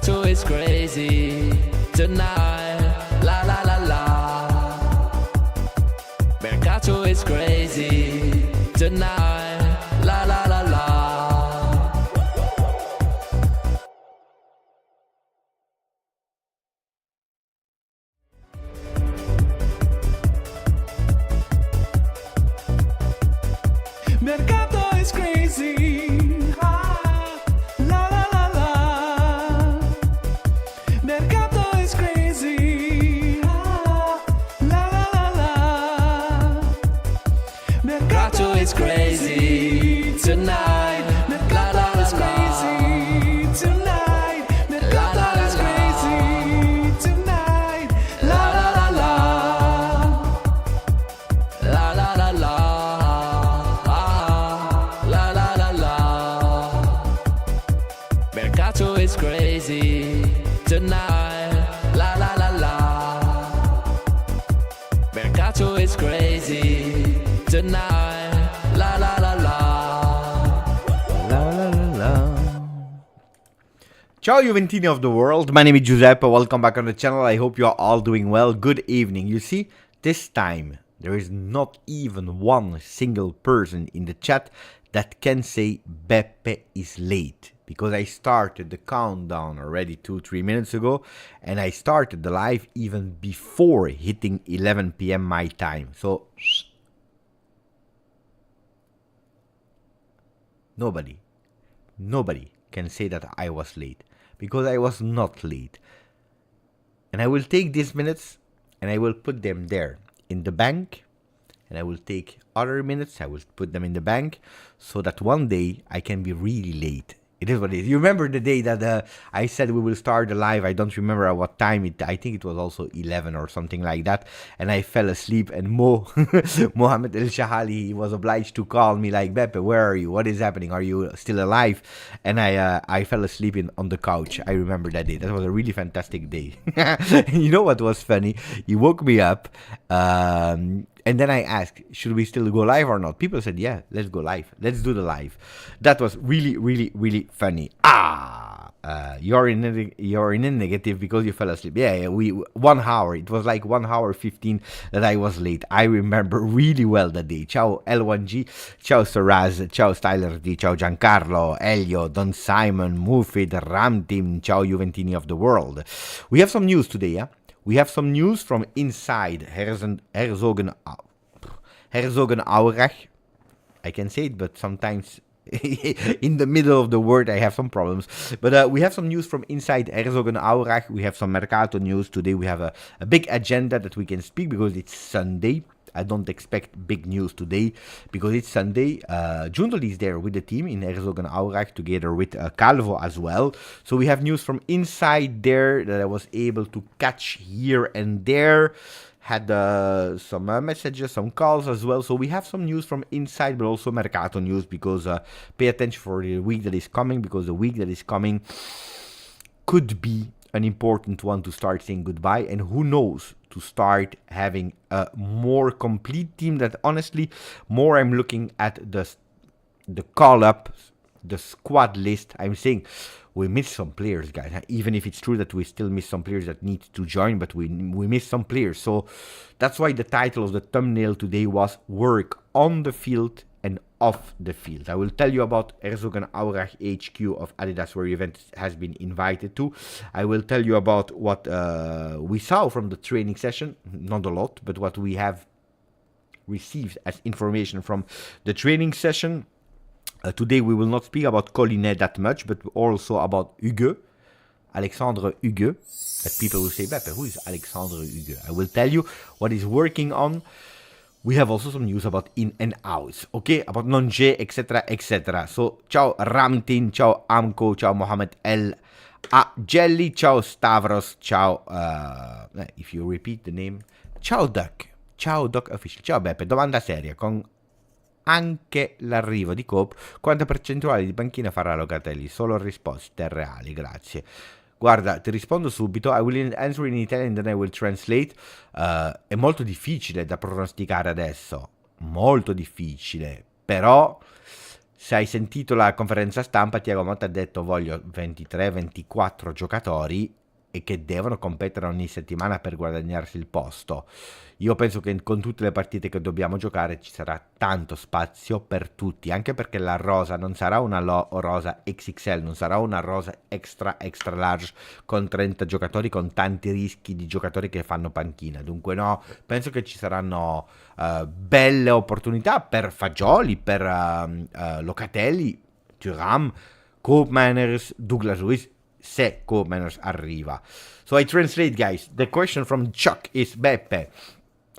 Mercato is crazy tonight, la la la la. Mercato is crazy tonight, la la la la. Mercato is crazy, ah, la la la la. Mercato is crazy, ah, la la la la. Mercato is crazy tonight, Mercato is crazy tonight, Mercato is crazy tonight, la la la la, la la la la. Mercato is crazy tonight, la la la la. Mercato is crazy tonight, la la la la. La la la la. Ciao Juventini of the world, my name is Giuseppe, welcome back on the channel. I hope you are all doing well. Good evening. You see, this time there is not even one single person in the chat that can say Beppe is late. Because I started the countdown already 2-3 minutes ago, and I started the live even before hitting 11 p.m. my time. So nobody can say that I was late, because I was not late. And I will take these minutes and I will put them there in the bank, and I will take other minutes, I will put them in the bank, so that one day I can be really late. It is what it is. You remember the day that I said we will start the live? I don't remember at what time. I think it was also 11 or something like that. And I fell asleep, and Mohammed El Shahali, was obliged to call me like, Beppe, where are you? What is happening? Are you still alive? And I fell asleep on the couch. I remember that day. That was a really fantastic day. You know what was funny? He woke me up. And then I asked, should we still go live or not? People said, yeah, let's go live. Let's do the live. That was really, really, really funny. You're in a negative because you fell asleep. Yeah, 1 hour. It was like 1 hour 15 that I was late. I remember really well that day. Ciao L1G, ciao Saraz, ciao Styler D, ciao Giancarlo, Elio, Don Simon, Mufid, Ramtim, ciao Juventini of the world. We have some news today, yeah? We have some news from inside Herzogenaurach. I can say it, but sometimes in the middle of the word I have some problems. But we have some news from inside Herzogenaurach. We have some Mercato news. Today we have a big agenda that we can speak because it's Sunday. I don't expect big news today because it's Sunday. Jundel is there with the team in Herzogenaurach together with Calvo as well. So we have news from inside there that I was able to catch here and there. Had some messages, some calls as well. So we have some news from inside, but also Mercato news, because pay attention for the week that is coming, because the week that is coming could be an important one to start saying goodbye, and who knows, to start having a more complete team. That honestly, more I'm looking at the call up, the squad list, I'm saying we miss some players, guys. Even if it's true that we still miss some players that need to join, but we miss some players. So that's why the title of the thumbnail today was Work on the Field and Off the Field. I will tell you about Herzogenaurach HQ of Adidas, where Juventus has been invited to. I will tell you about what we saw from the training session, not a lot, but what we have received as information from the training session. Today we will not speak about Collinet that much, but also about Hugo, Alexandre Hugo. That people will say, Beppe, who is Alexandre Hugo? I will tell you what he's working on. We have also some news about in and outs, okay? About non-J, etc., etc. So, ciao Ramtin, ciao Amco, ciao Mohammed El Jelly, ciao Stavros, ciao, if you repeat the name, ciao Doc Official, ciao Beppe, domanda seria, con anche l'arrivo di Cope, quanta percentuale di panchina farà Locatelli? Solo risposte reali, grazie. Guarda, ti rispondo subito. I will answer in Italian and then I will translate. È molto difficile da pronosticare adesso, molto difficile, però Se hai sentito la conferenza stampa, Thiago Motta ha detto voglio 23-24 giocatori e che devono competere ogni settimana per guadagnarsi il posto. Io penso che con tutte le partite che dobbiamo giocare ci sarà tanto spazio per tutti, anche perché la rosa non sarà una rosa XXL, non sarà una rosa extra large con 30 giocatori, con tanti rischi di giocatori che fanno panchina. Dunque no, penso che ci saranno belle opportunità per Fagioli, per Locatelli, Thuram, Koopmeiners, Douglas Luiz, se Koopmeiners arriva. So I translate, guys. The question from Chuck is Beppe.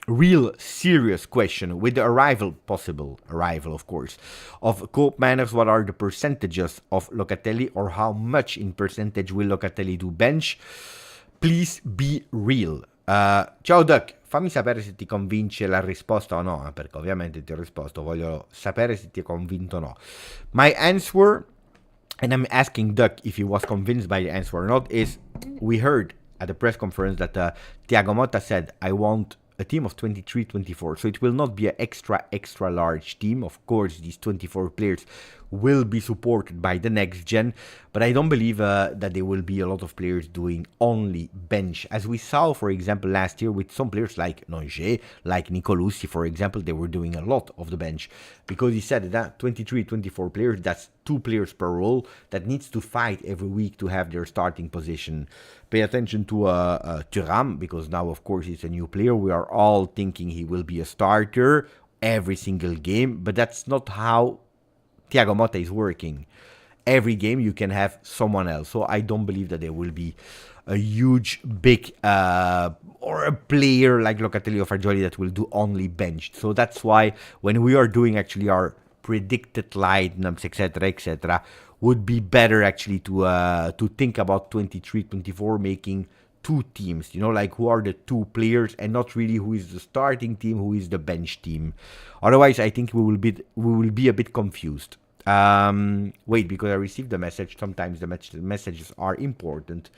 Real serious question with the possible arrival, of course, of Koopmeiners. What are the percentages of Locatelli, or how much in percentage will Locatelli do bench? Please be real. Ciao Duck, fammi sapere se ti convince la risposta o no, perché ovviamente ti ho risposto, voglio sapere se ti è convinto o no. My answer, and I'm asking Duck if he was convinced by the answer or not, is we heard at the press conference that Thiago Motta said, I want a team of 23-24, so it will not be an extra large team. Of course, these 24 players will be supported by the next gen, but I don't believe that there will be a lot of players doing only bench, as we saw, for example, last year with some players like Nonge, like Nicolosi, for example. They were doing a lot of the bench, because he said that 23-24 players, that's 2 players per role, that needs to fight every week to have their starting position. Pay attention to Thuram, because now, of course, he's a new player. We are all thinking he will be a starter every single game, but that's not how Thiago Motta is working. Every game you can have someone else. So I don't believe that there will be a huge, big, or a player like Locatelli or Fagioli that will do only bench. So that's why when we are doing actually our predicted lineups, etc., would be better actually to think about 23-24 making 2 teams, you know, like who are the 2 players and not really who is the starting team, who is the bench team. Otherwise, I think we will be a bit confused. Wait, because I received the message. Sometimes the messages are important.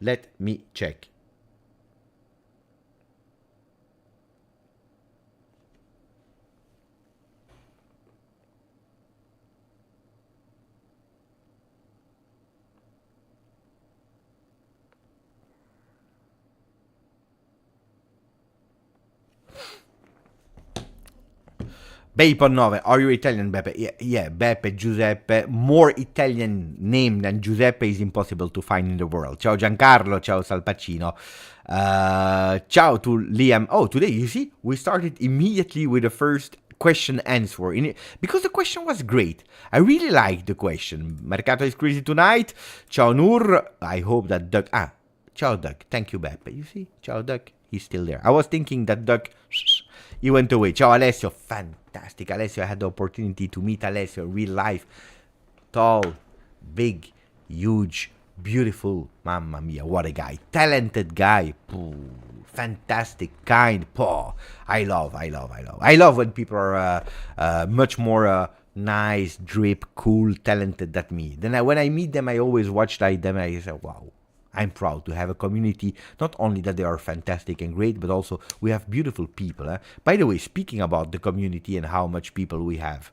Let me check. Bapon 9, are you Italian, Beppe? Yeah, Beppe, Giuseppe. More Italian name than Giuseppe is impossible to find in the world. Ciao Giancarlo, ciao Salpacino. Ciao to Liam. Oh, today, you see, we started immediately with the first question answer because the question was great. I really liked the question. Mercato is crazy tonight. Ciao Nur. I hope that Doug. Ciao Doug. Thank you, Beppe. You see, ciao Doug. He's still there. I was thinking that Doug, he went away. Ciao Alessio. Fantastic. Alessio, I had the opportunity to meet Alessio in real life. Tall, big, huge, beautiful. Mamma mia, what a guy. Talented guy. Fantastic, kind. I love when people are much more nice, drip, cool, talented than me. Then when I meet them, I always watch like them and I say, wow, I'm proud to have a community, not only that they are fantastic and great, but also we have beautiful people. By the way, speaking about the community and how much people we have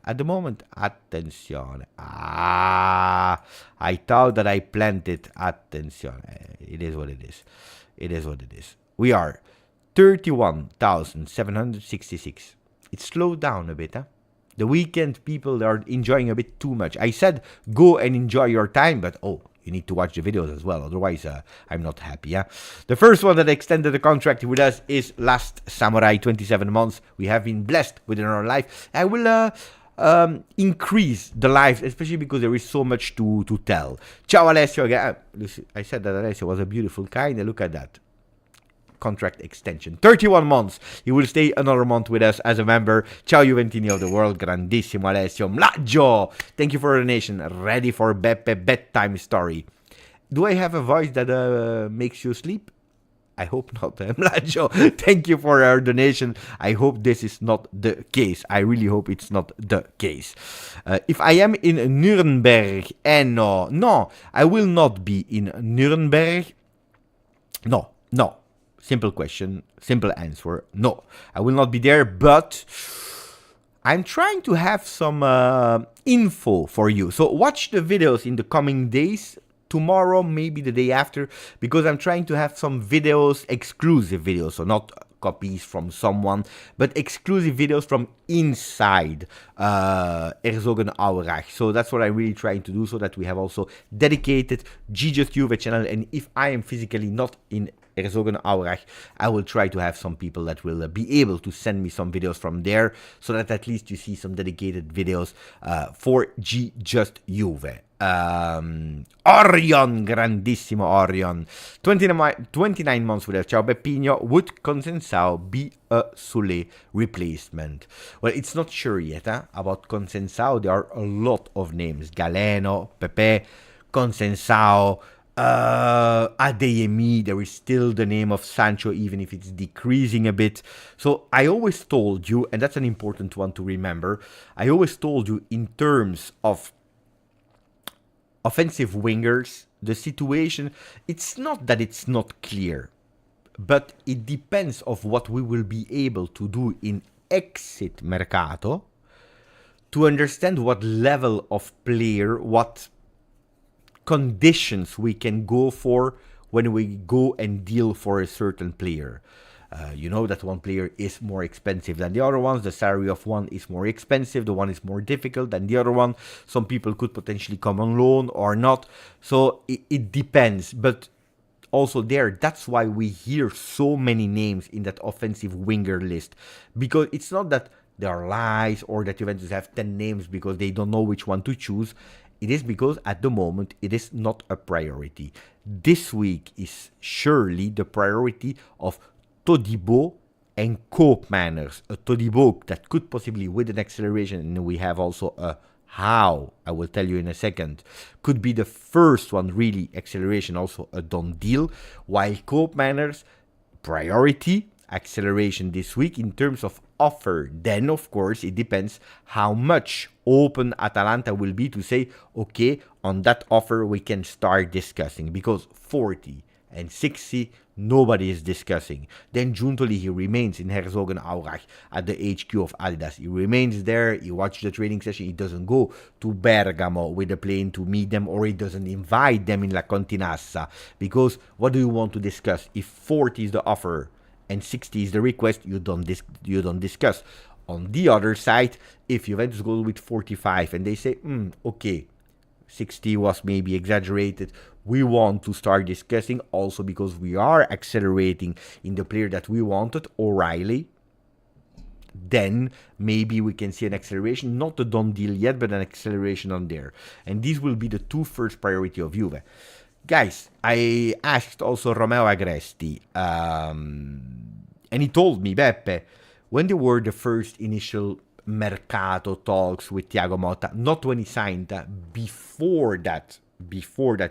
at the moment, attenzione. I thought that I planted, attenzione. It is what it is. It is what it is. We are 31,766. It slowed down a bit, The weekend people are enjoying a bit too much. I said go and enjoy your time, but you need to watch the videos as well, otherwise I'm not happy. The first one that extended the contract with us is Last Samurai, 27 months. We have been blessed with our life. I will increase the lives, especially because there is so much to tell. Ciao Alessio again. I said that Alessio was a beautiful kind, and look at that. Contract extension, 31 months. He will stay another month with us as a member. Ciao Juventini of the world, grandissimo Alessio. Mlaggio, thank you for the donation. Ready for Beppe bedtime story. Do I have a voice that makes you sleep? I hope not, Mlaggio. Thank you for our donation. I hope this is not the case. I really hope it's not the case. If I am in Nuremberg, no, I will not be in Nuremberg. No. Simple question, simple answer. No, I will not be there, but I'm trying to have some info for you. So watch the videos in the coming days, tomorrow, maybe the day after, because I'm trying to have some videos, exclusive videos, so not copies from someone, but exclusive videos from inside Herzogenaurach. So that's what I'm really trying to do, so that we have also dedicated GJustjuve channel. And if I am physically not in Herzogenaurach, I will try to have some people that will be able to send me some videos from there, so that at least you see some dedicated videos for GJustjuve. Orion, grandissimo Orion, 29 months with a Ciao Beppino. Would Consensao be a Soule replacement? Well, it's not sure yet about Consensao. There are a lot of names: Galeno, Pepe, Consensao, Adeyemi. There is still the name of Sancho, even if it's decreasing a bit. So I always told you, and that's an important one to remember, I always told you, in terms of offensive wingers, the situation, it's not that it's not clear, but it depends of what we will be able to do in exit mercato to understand what level of player, what conditions we can go for when we go and deal for a certain player. You know that one player is more expensive than the other ones. The salary of one is more expensive. The one is more difficult than the other one. Some people could potentially come on loan or not. So it depends. But also there, that's why we hear so many names in that offensive winger list. Because it's not that there are lies or that Juventus have 10 names because they don't know which one to choose. It is because at the moment it is not a priority. This week is surely the priority of Todibo and Koopmeiners. A Todibo that could possibly, with an acceleration, and we have also a how, I will tell you in a second, could be the first one, really, acceleration, also a done deal, while Koopmeiners, priority, acceleration this week in terms of offer. Then, of course, it depends how much open Atalanta will be to say, okay, on that offer we can start discussing, because 40 and 60 nobody is discussing. Then Giuntoli, he remains in Herzogenaurach at the HQ of Adidas. He remains there, he watches the training session, he doesn't go to Bergamo with a plane to meet them, or he doesn't invite them in La Continassa, because what do you want to discuss? If 40 is the offer and 60 is the request, you don't discuss. On the other side, if Juventus goes with 45 and they say, okay, 60 was maybe exaggerated, we want to start discussing, also because we are accelerating in the player that we wanted, O'Reilly, then maybe we can see an acceleration, not a done deal yet, but an acceleration on there. And these will be the two first priority of Juve. Guys, I asked also Romeo Agresti, and he told me, Beppe, when there were the first initial Mercato talks with Thiago Motta, not when he signed, before that,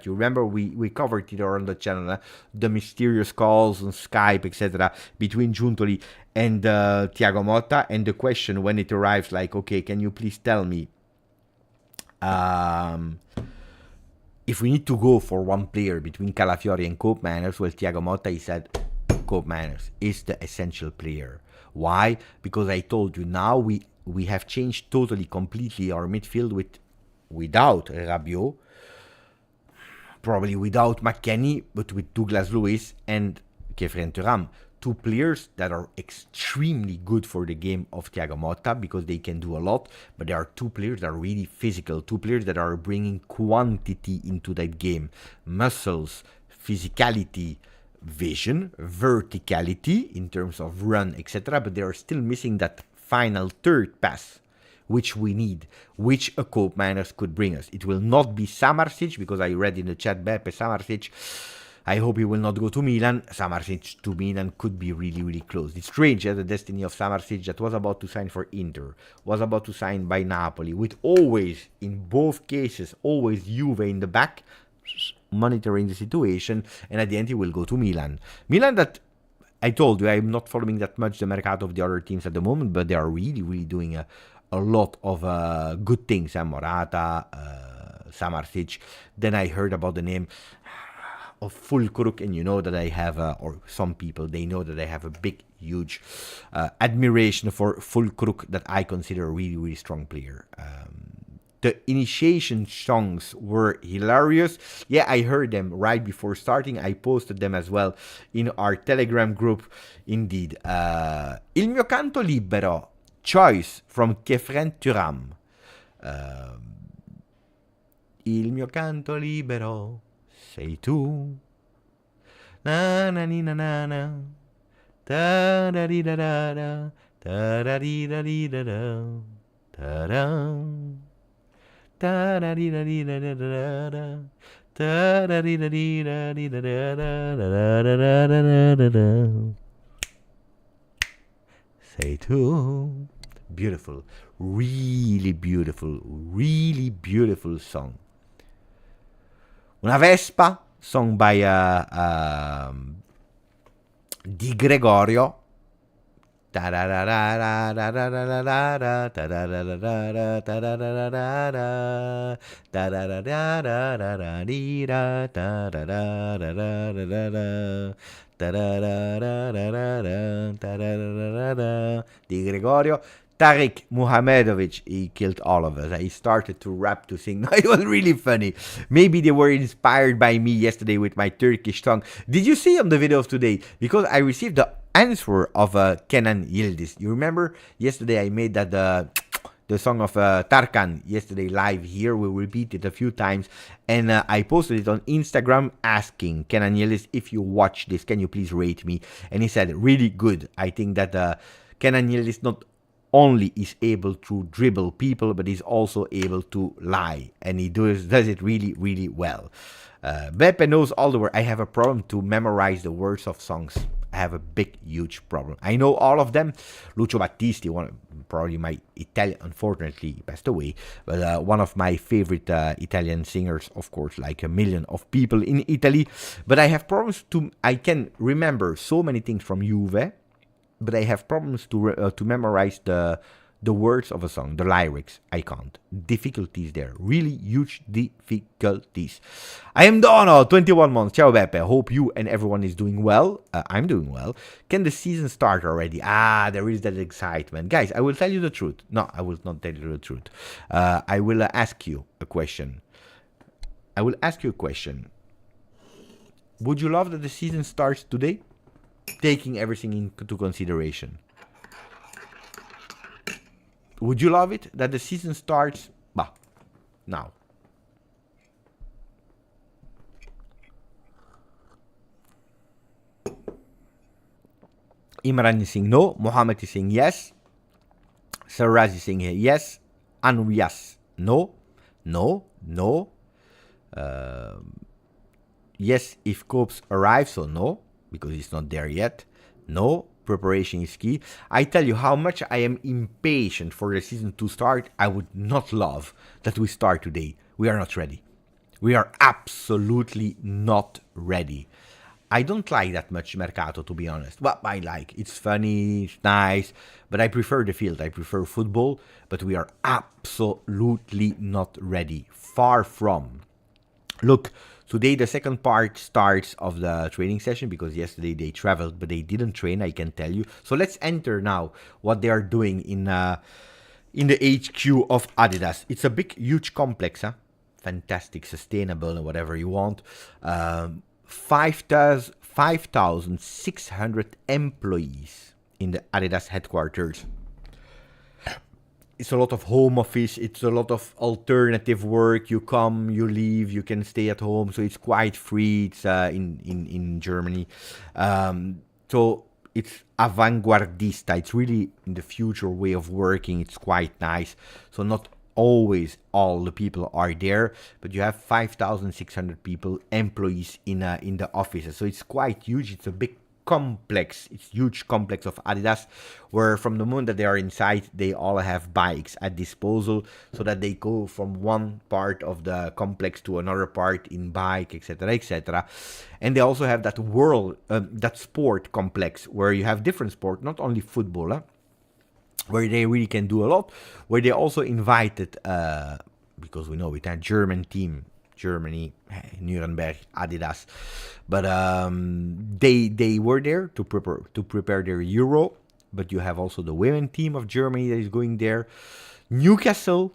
you remember we covered it on the channel, the mysterious calls on Skype, etc., between Giuntoli and Thiago Motta, and the question when it arrives, like, okay, can you please tell me if we need to go for one player between Calafiori and Koopmeiners? Well, Thiago Motta, he said Koopmeiners is the essential player. Why? Because I told you, now we have changed totally, completely our midfield without Rabiot, probably without McKennie, but with Douglas Luiz and Kefren Thuram. Two players that are extremely good for the game of Thiago Motta because they can do a lot, but there are two players that are really physical, two players that are bringing quantity into that game. Muscles, physicality, vision, verticality in terms of run, etc., but they are still missing that final third pass, which we need, which a Koopmeiners could bring us. It will not be Samardzic, because I read in the chat, Beppe, Samardzic, I hope he will not go to Milan. Samardzic to Milan could be really, really close. It's strange, the destiny of Samardzic, that was about to sign for Inter, was about to sign by Napoli, with always, in both cases, always Juve in the back, monitoring the situation, and at the end he will go to Milan. Milan, that I told you, I'm not following that much the mercato of the other teams at the moment, but they are really, really doing a lot of good things. Morata, Samardzic. Then I heard about the name of Fulkrug, and you know that I have, or some people, they know that I have a big, huge admiration for Fulkrug, that I consider a really, really strong player. The initiation songs were hilarious. Yeah, I heard them right before starting. I posted them as well in our Telegram group. Indeed. Il mio canto libero, Choice from Kefren Turam. Il mio canto libero sei tu. Na na ni na na na. Da da di da da da. Da da di da di da da. Da da. Da da di da di da da da da. Da da di da di da di da da da da da da da da. Say too. Beautiful, really beautiful song. Una Vespa, song by Di Gregorio. Di Gregorio. Tariq Muhamedovic, he killed all of us. He started to rap, to sing. It was really funny. Maybe they were inspired by me yesterday with my Turkish tongue. Did you see on the video of today? Because I received the answer of Kenan Yildiz. You remember yesterday I made that the song of Tarkan yesterday live here. We repeat it a few times, and I posted it on Instagram asking Kenan Yildiz, if you watch this, can you please rate me? And he said, really good. I think that Kenan Yildiz not only is able to dribble people, but he's also able to lie, and he does it really well. Beppe knows all the words. I have a problem to memorize the words of songs. I have a big, huge problem. I know all of them. Lucio Battisti, probably my Italian, unfortunately he passed away, but one of my favorite Italian singers, of course, like a million of people in Italy. But I have problems I can remember so many things from Juve, but I have problems to memorize the words of a song, the lyrics. I can't. Difficulties there. Really huge difficulties. I am Dono, 21 months. Ciao Beppe. Hope you and everyone is doing well. I'm doing well. Can the season start already? There is that excitement. Guys, I will tell you the truth. No, I will not tell you the truth. I will ask you a question. Would you love that the season starts today? Taking everything into consideration. Would you love it that the season starts now? Imran is saying no. Mohammed is saying yes. Saraz is saying yes. Anuyas, no. Yes, if Copes arrives, so no, because he's not there yet. No, preparation is key. I tell you how much I am impatient for the season to start. I would not love that we start today. We are not ready. We are absolutely not ready. I don't like that much Mercato, to be honest. Well, I like. It's funny, it's nice, but I prefer the field. I prefer football, but we are absolutely not ready. Far from. Look, today the second part starts of the training session, because yesterday they traveled, but they didn't train, I can tell you. So let's enter now what they are doing in the HQ of Adidas. It's a big, huge complex, huh? Fantastic, sustainable, and whatever you want. 5,600 employees in the Adidas headquarters. It's a lot of home office. It's a lot of alternative work. You come, you leave, you can stay at home. So it's quite free. It's in Germany. So it's avant-gardista. It's really in the future way of working. It's quite nice. So not always all the people are there, but you have 5,600 people, employees in the offices. So it's quite huge. It's a big complex. It's huge complex of Adidas, where from the moment that they are inside, they all have bikes at disposal, so that they go from one part of the complex to another part in bike, etc., etc. And they also have that that sport complex, where you have different sport, not only football, where they really can do a lot, where they also invited, because we know with that German team, Germany, Nuremberg, Adidas, but they were there to prepare their Euro. But you have also the women team of Germany that is going there. Newcastle.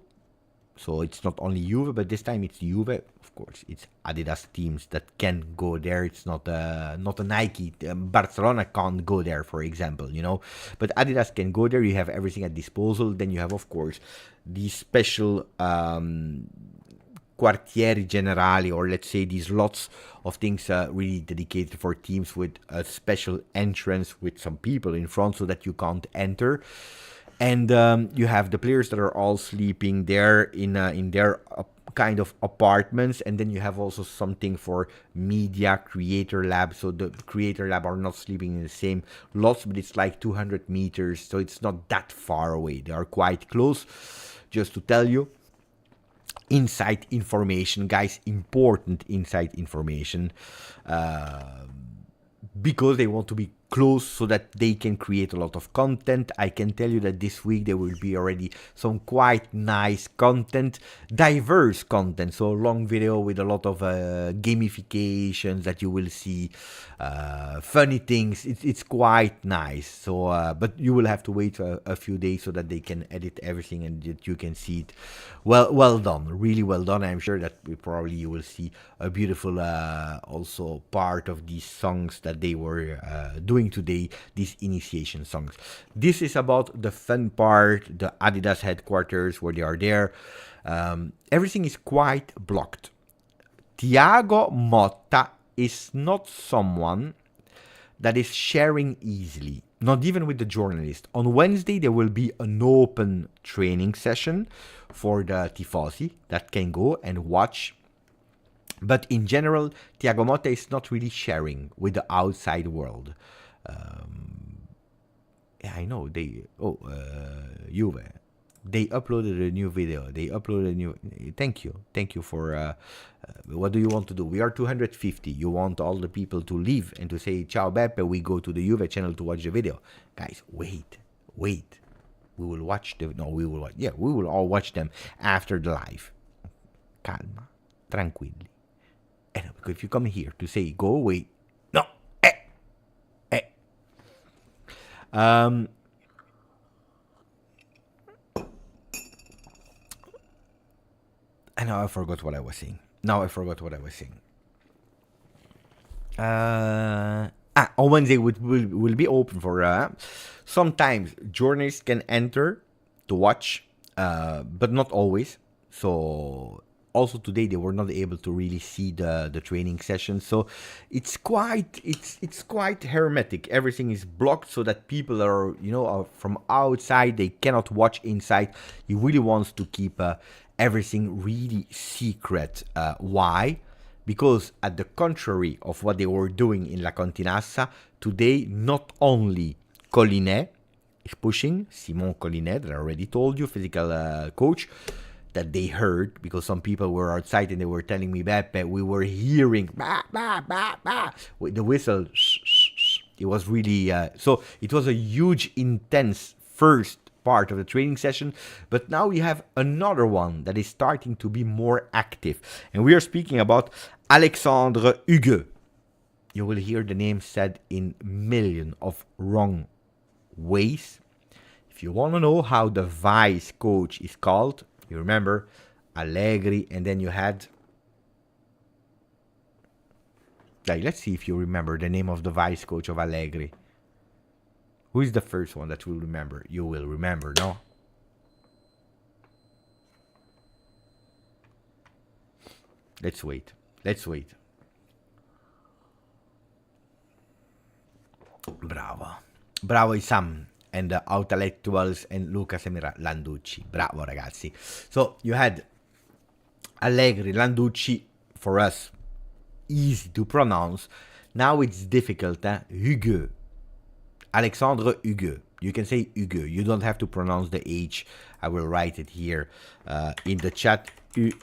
So it's not only Juve, but this time it's Juve. Of course, it's Adidas teams that can go there. It's not a Nike. Barcelona can't go there, for example, you know. But Adidas can go there. You have everything at disposal. Then you have, of course, these special quartieri generali, or let's say these lots of things really dedicated for teams with a special entrance with some people in front so that you can't enter. And you have the players that are all sleeping there in their kind of apartments. And then you have also something for media creator lab. So the creator lab are not sleeping in the same lots, but it's like 200 meters. So it's not that far away. They are quite close. Just to tell you, inside information, guys, important inside information. Because they want to be close so that they can create a lot of content. I can tell you that this week there will be already some quite nice content, diverse content, so long video with a lot of gamifications that you will see, funny things. It's quite nice. So but you will have to wait a few days so that they can edit everything and that you can see it. Well done, really well done. I'm sure that probably you will see a beautiful also part of these songs that they were doing today, these initiation songs. This is about the fun part, the Adidas headquarters where they are there. Everything is quite blocked. Thiago Motta is not someone that is sharing easily, not even with the journalist. On Wednesday, there will be an open training session for the Tifosi that can go and watch. But in general, Thiago Motta is not really sharing with the outside world. Yeah, I know they. Juve. They uploaded a new video. Thank you for. What do you want to do? We are 250. You want all the people to leave and to say ciao Beppe? We go to the Juve channel to watch the video, guys. Wait. We will watch the. No, we will watch. Yeah, we will all watch them after the live. Calma, tranquilli. And because if you come here to say go away, no, and now I forgot what I was saying. On Wednesday will be open for sometimes journalists can enter to watch, but not always. So also today they were not able to really see the training session. So it's quite hermetic. Everything is blocked so that people are from outside, they cannot watch inside. He really wants to keep everything really secret. Why? Because at the contrary of what they were doing in La Continassa, today not only Collinet is pushing, Simon Collinet, that I already told you, physical coach, that they heard, because some people were outside and they were telling me, Beppe, we were hearing bah, bah, bah, bah, with the whistle. It was really, so it was a huge, intense first part of the training session, but now we have another one that is starting to be more active, and we are speaking about Alexandre Hugues. You will hear the name said in million of wrong ways. If you want to know how the vice coach is called, you remember Allegri, and then you had, let's see if you remember the name of the vice coach of Allegri. Who is the first one that will remember? You will remember, no? Let's wait. Bravo Isam and the Intellectuals and Lucas Emira Landucci. Bravo ragazzi. So you had Allegri, Landucci, for us easy to pronounce. Now it's difficult, Hugues. Alexandre Hugues. You can say Hugues. You don't have to pronounce the H. I will write it here in the chat. Hugues.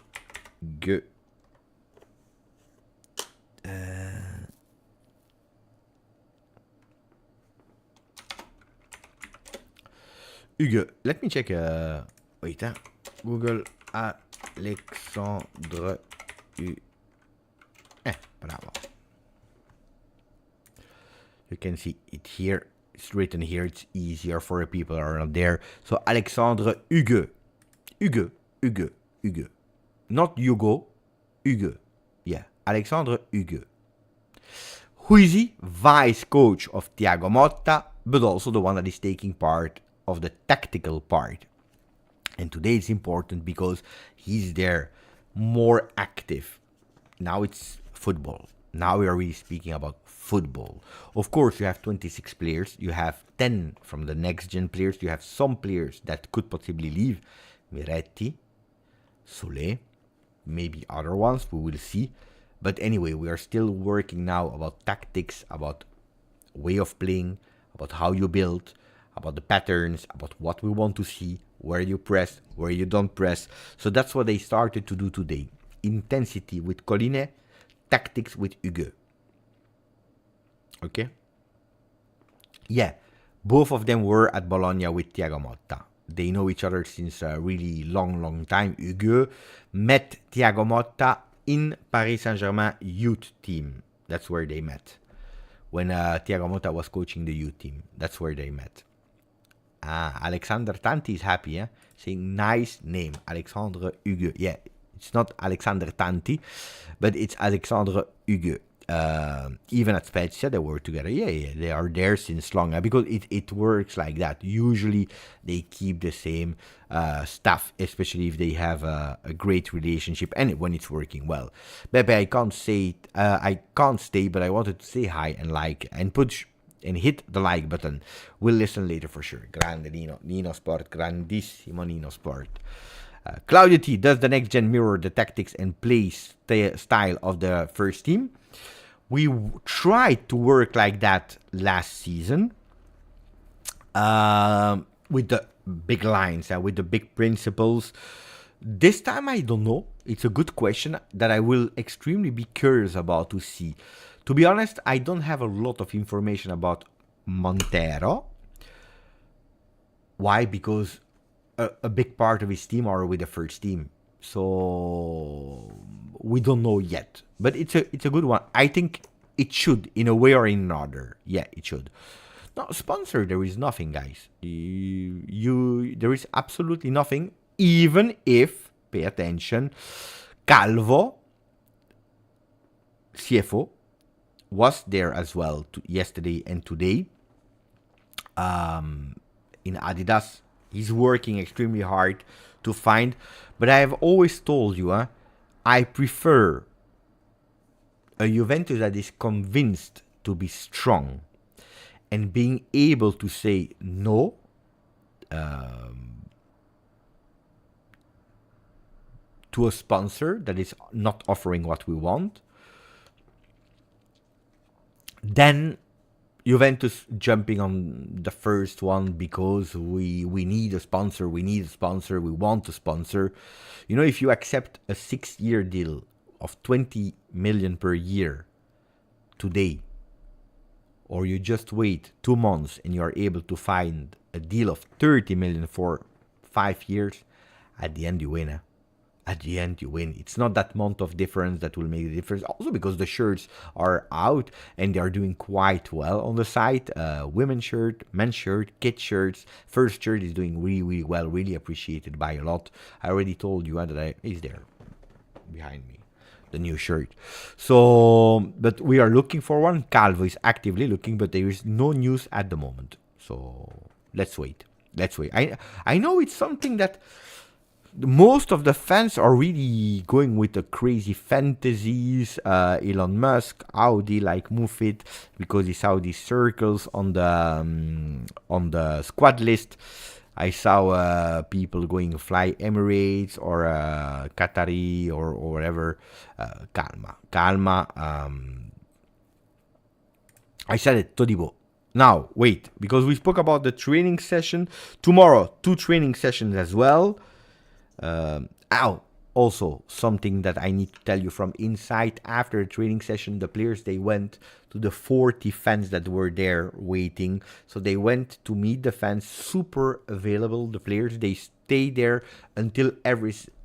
Hugues. Let me check. Wait. Google Alexandre Bravo. You can see it here. It's written here. It's easier for the people who are not there. So Alexandre Hugues. Hugues. Not Hugo. Hugues. Yeah. Alexandre Hugues. Who is he? Vice coach of Thiago Motta, but also the one that is taking part of the tactical part. And today it's important because he's there, more active. Now it's football. Now we are really speaking about football. Of course, you have 26 players. You have 10 from the next gen players. You have some players that could possibly leave. Miretti, Solé, maybe other ones. We will see. But anyway, we are still working now about tactics, about way of playing, about how you build, about the patterns, about what we want to see, where you press, where you don't press. So that's what they started to do today. Intensity with Colline, tactics with Hugues. Okay? Yeah, both of them were at Bologna with Thiago Motta. They know each other since a really long time. Hugues met Thiago Motta in Paris Saint-Germain youth team. That's where they met. When Thiago Motta was coaching the youth team. That's where they met. Alexander Tanti is happy, saying nice name. Alexandre Hugues. Yeah, it's not Alexander Tanti, but it's Alexandre Hugues. Even at Spezia, they were together. Yeah, they are there since long. Because it works like that. Usually, they keep the same staff, especially if they have a great relationship and when it's working well. Pepe, I can't stay, but I wanted to say hi and like and push and hit the like button. We'll listen later for sure. Grande Nino Sport, grandissimo Nino Sport. Claudio T, does the next gen mirror the tactics and play style of the first team? We tried to work like that last season with the big lines, with the big principles. This time, I don't know. It's a good question that I will extremely be curious about to see. To be honest, I don't have a lot of information about Montero. Why? Because a big part of his team are with the first team. So we don't know yet. But it's a good one. I think it should, in a way or in another. Yeah, it should. No, sponsor, there is nothing, guys. There is absolutely nothing. Even if, pay attention, Calvo, CFO, was there as well yesterday and today in Adidas. He's working extremely hard to find, but I have always told you, I prefer a Juventus that is convinced to be strong and being able to say no to a sponsor that is not offering what we want, then Juventus jumping on the first one because we need a sponsor, we want a sponsor. You know, if you accept a 6-year deal of 20 million per year today, or you just wait 2 months and you are able to find a deal of 30 million for 5 years, at the end you win. At the end you win. It's not that month of difference that will make the difference. Also because the shirts are out and they are doing quite well on the site. Women's shirt, men's shirt, kids shirts. First shirt is doing really well, really appreciated by a lot. I already told you that he's there behind me, the new shirt. So, but we are looking for one. Calvo is actively looking, but there is no news at the moment. So let's wait. I know it's something that most of the fans are really going with the crazy fantasies. Elon Musk, Audi, like move it because he saw these circles on the squad list. I saw people going fly Emirates or Qatari or whatever. Calma. I said it, Todibo. Now, wait, because we spoke about the training session. Tomorrow, 2 training sessions as well. Also something that I need to tell you from inside. After the training session, the players, they went to the 40 fans that were there waiting. So they went to meet the fans, super available. The players, they stay there until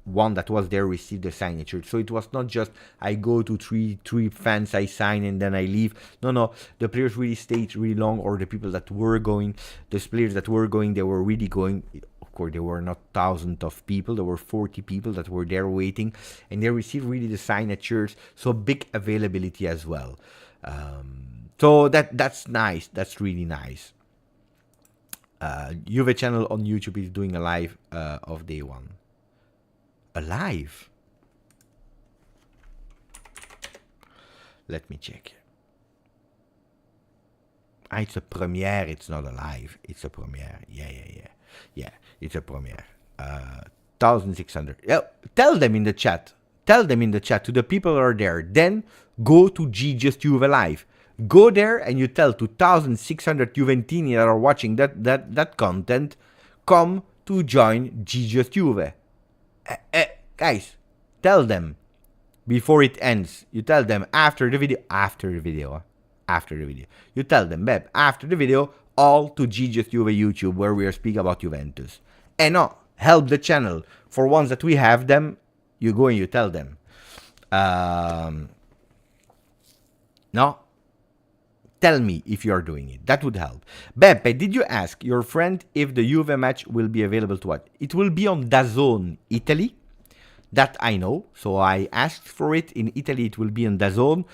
one that was there received the signature. So it was not just I go to three fans, I sign and then I leave. No, the players really stayed really long, or the people that were going, the players that were going, they were really going. Of course, there were not thousands of people. There were 40 people that were there waiting, and they received really the signatures. So big availability as well. So that's nice. That's really nice. Juve channel on YouTube is doing a live of day one. A live? Let me check. It's a premiere. It's not a live. It's a premiere. Yeah. It's a premiere. 1,600. Tell them in the chat. Tell them in the chat to the people who are there. Then go to GJustjuve live. Go there and you tell 2,600 Juventini that are watching that content, come to join GJustjuve. Guys, tell them before it ends. You tell them after the video. You tell them, babe, after the video, all to GJustjuve YouTube, where we are speaking about Juventus. And no, help the channel. For ones that we have them, you go and you tell them. No? Tell me if you are doing it. That would help. Beppe, did you ask your friend if the Juve match will be available to watch? It will be on DAZN Italy. That I know. So I asked for it. In Italy, it will be on DAZN.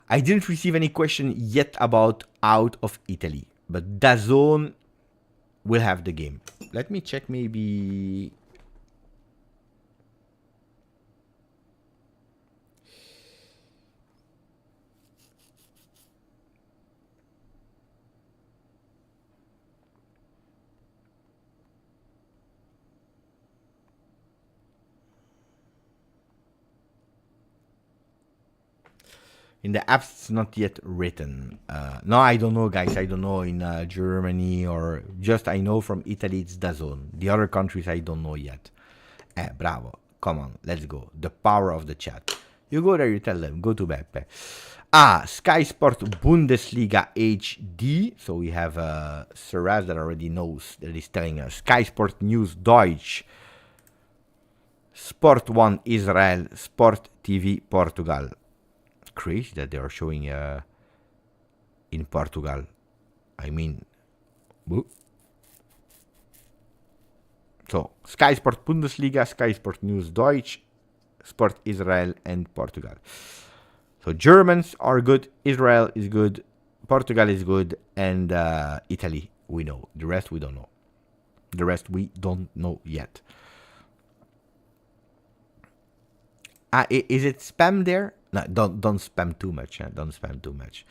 I didn't receive any question yet about out of Italy. But DAZN will have the game. Let me check maybe... In the apps, it's not yet written. No, I don't know, guys. I don't know in Germany or just I know from Italy it's DAZN. The other countries I don't know yet. Bravo. Come on, let's go. The power of the chat. You go there, you tell them. Go to Beppe. Sky Sport Bundesliga HD. So we have Saraz that already knows, that is telling us. Sky Sport News Deutsch. Sport 1 Israel. Sport TV Portugal. Crazy that they are showing in Portugal. I mean, so Sky Sport Bundesliga, Sky Sport News Deutsch, Sport Israel, and Portugal. So Germans are good, Israel is good, Portugal is good, and Italy we know. The rest we don't know. The rest we don't know yet. Is it spam there? No, don't spam too much. Don't spam too much,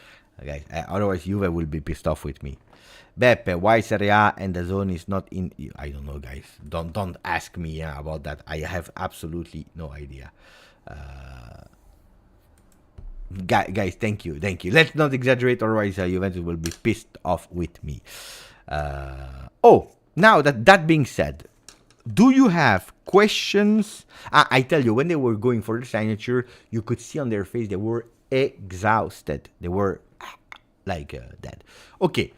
guys. Otherwise, Juve will be pissed off with me. Beppe, why Serie A and the zone is not in? I don't know, guys. Don't ask me about that. I have absolutely no idea. Guys, thank you. Let's not exaggerate, otherwise Juventus will be pissed off with me. Now that being said, do you have questions? I tell you, when they were going for the signature, you could see on their face they were exhausted. They were like that. Okay,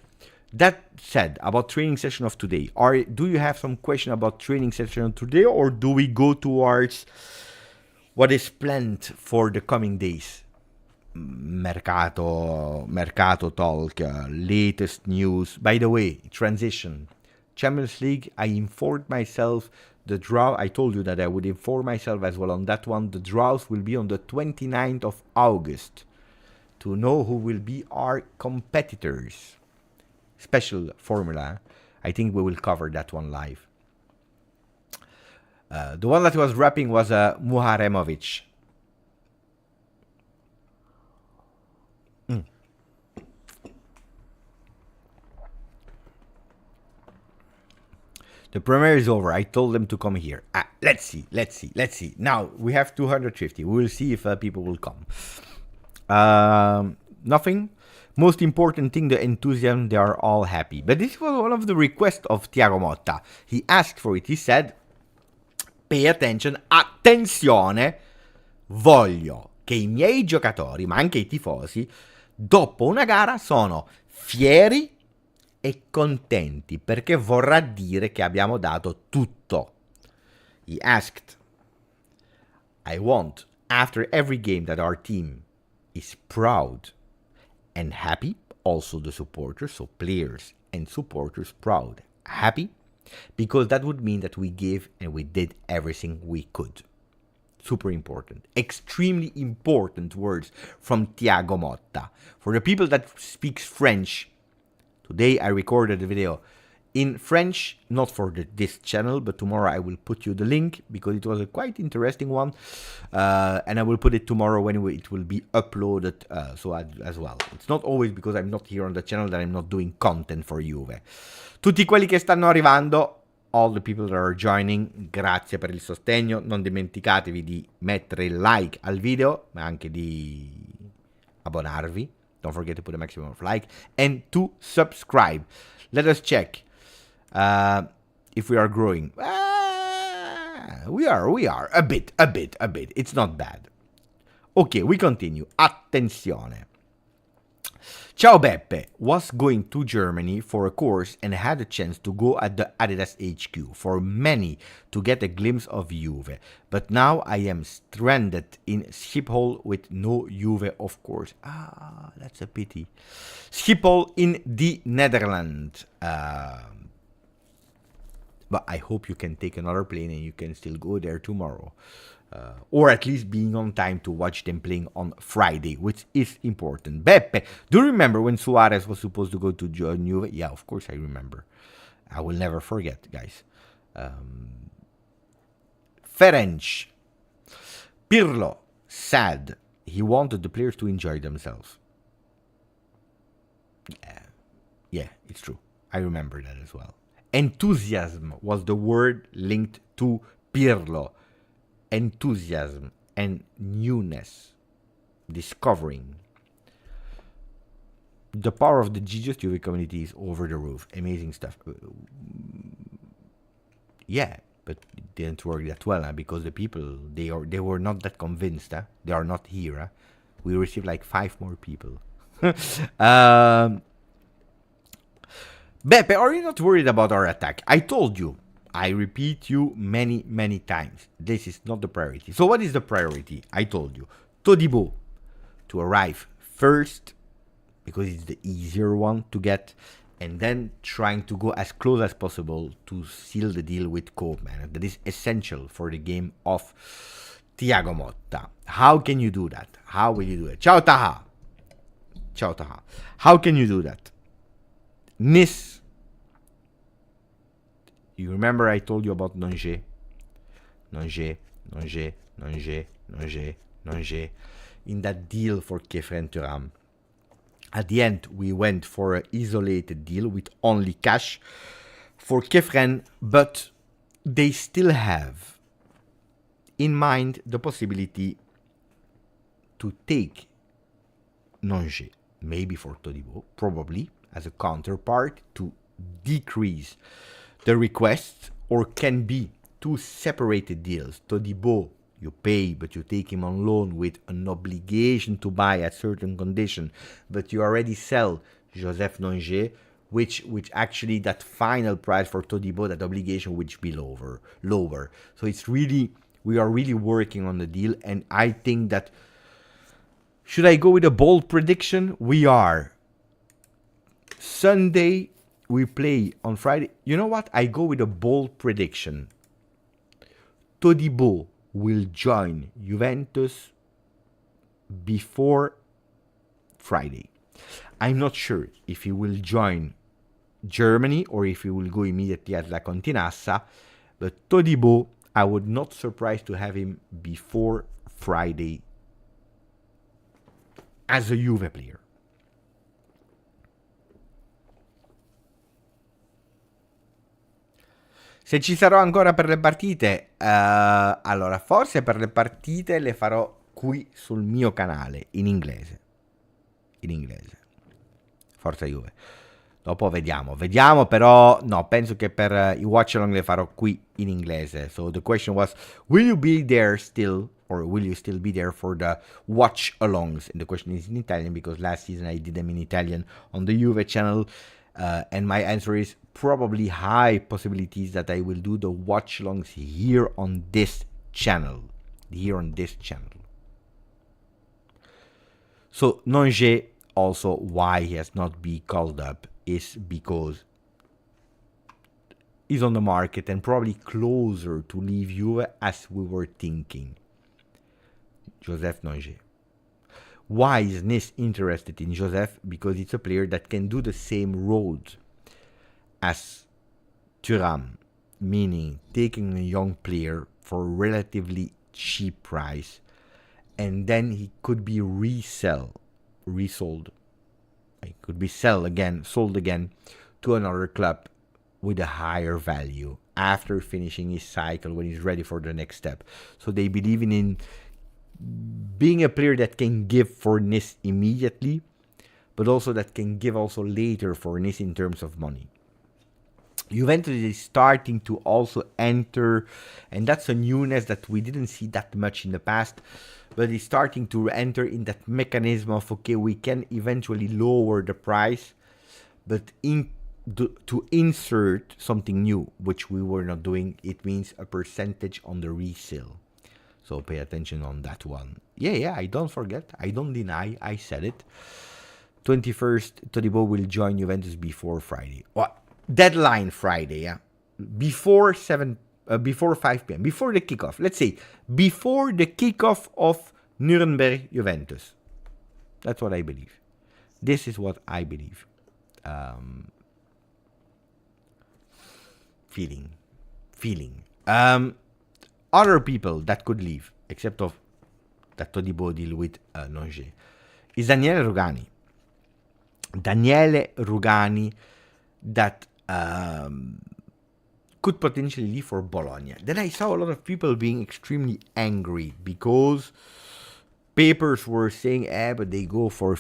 that said, about training session of today, do you have some question about training session of today, or do we go towards what is planned for the coming days? Mercato talk, latest news. By the way, transition. Champions League, I informed myself. The draw, I told you that I would inform myself as well on that one. The draws will be on the 29th of August to know who will be our competitors. Special formula. I think we will cover that one live. The one that was rapping was Muharemovic. The premiere is over. I told them to come here. Let's see. Now, we have 250. We will see if people will come. Nothing. Most important thing, the enthusiasm, they are all happy. But this was one of the requests of Thiago Motta. He asked for it. He said, pay attention, attenzione, voglio che i miei giocatori, ma anche i tifosi, dopo una gara sono fieri e contenti, perché vorrà dire che abbiamo dato tutto. He asked I want, after every game, that our team is proud and happy. Also the supporters, so players and supporters, proud, happy, because that would mean that we gave and we did everything we could. Super important. Extremely important words from Thiago Motta. For the people that speaks French, today I recorded the video in French, not for this channel, but tomorrow I will put you the link because it was a quite interesting one. And I will put it tomorrow when it will be uploaded as well. It's not always because I'm not here on the channel that I'm not doing content for Juve. Tutti quelli che stanno arrivando, all the people that are joining, grazie per il sostegno. Non dimenticatevi di mettere il like al video, ma anche di abbonarvi. Don't forget to put a maximum of like and to subscribe. Let us check if we are growing. We are a bit. It's not bad. Okay, we continue. Attenzione. Ciao Beppe was going to Germany for a course and had a chance to go at the Adidas HQ for many to get a glimpse of Juve. But now I am stranded in Schiphol with no Juve, of course. Ah, that's a pity. Schiphol in the Netherlands. But I hope you can take another plane and you can still go there tomorrow. Or at least being on time to watch them playing on Friday, which is important. Beppe, do you remember when Suarez was supposed to go to Juve? Yeah, of course I remember. I will never forget, guys. Ferenc. Pirlo, sad. He wanted the players to enjoy themselves. Yeah, it's true. I remember that as well. Enthusiasm was the word linked to Pirlo. Enthusiasm and newness, discovering. The power of the GJustjuve community is over the roof. Amazing stuff. Yeah, but it didn't work that well because the people, they were not that convinced. They are not here. We received like 5 more people. Beppe, are you not worried about our attack? I told you. I repeat you many times. This is not the priority. So what is the priority? I told you. Todibo to arrive first because it's the easier one to get, and then trying to go as close as possible to seal the deal with Koopman. That is essential for the game of Thiago Motta. How can you do that? How will you do it? Ciao Taha. Ciao Taha. How can you do that? Miss. You remember I told you about Nonge. In that deal for Kefren Thuram. At the end, we went for an isolated deal with only cash for Kefren, but they still have in mind the possibility to take Nonge, maybe for Todibo, probably as a counterpart to decrease the requests, or can be 2 separated deals. Todibo, you pay, but you take him on loan with an obligation to buy at certain condition, but you already sell Joseph Nonge, which actually that final price for Todibo, that obligation would be lower. So it's really, we are really working on the deal, and I think that, should I go with a bold prediction? We are. Sunday, we play on Friday. You know what? I go with a bold prediction. Todibo will join Juventus before Friday. I'm not sure if he will join Germany or if he will go immediately at La Continassa, but Todibo, I would not surprise to have him before Friday as a Juve player. Se ci sarò ancora per le partite, allora forse per le partite le farò qui sul mio canale, in inglese. Forza Juve. Dopo vediamo, però no, penso che per i watch along le farò qui in inglese. So the question was, will you be there still, or will you still be there for the watch alongs? And the question is in Italian, because last season I did them in Italian on the Juve channel. And my answer is probably high possibilities that I will do the watch alongs here on this channel. here on this channel. So Nonge, also why he has not been called up is because he's on the market and probably closer to leave Juve as we were thinking. Joseph Nonge. Why is Nice interested in Joseph? Because it's a player that can do the same road as Thuram, meaning taking a young player for a relatively cheap price, and then he could be resold. It could be sold again to another club with a higher value after finishing his cycle when he's ready for the next step. So they believe in being a player that can give for Nice immediately, but also that can give also later for Nice in terms of money. Juventus is starting to also enter, and that's a newness that we didn't see that much in the past, but it's starting to enter in that mechanism of, okay, we can eventually lower the price, but to insert something new, which we were not doing, it means a percentage on the resale. So pay attention on that one. Yeah, I don't forget. I don't deny. I said it. 21st, Todibo will join Juventus before Friday. Deadline Friday, yeah. Before 5 p.m. Before the kickoff. Let's say before the kickoff of Nuremberg Juventus. That's what I believe. This is what I believe. Feeling. Other people that could leave, except of that Todibo deal with Nonge, is Daniele Rugani. Daniele Rugani that could potentially leave for Bologna. Then I saw a lot of people being extremely angry because papers were saying, but they go for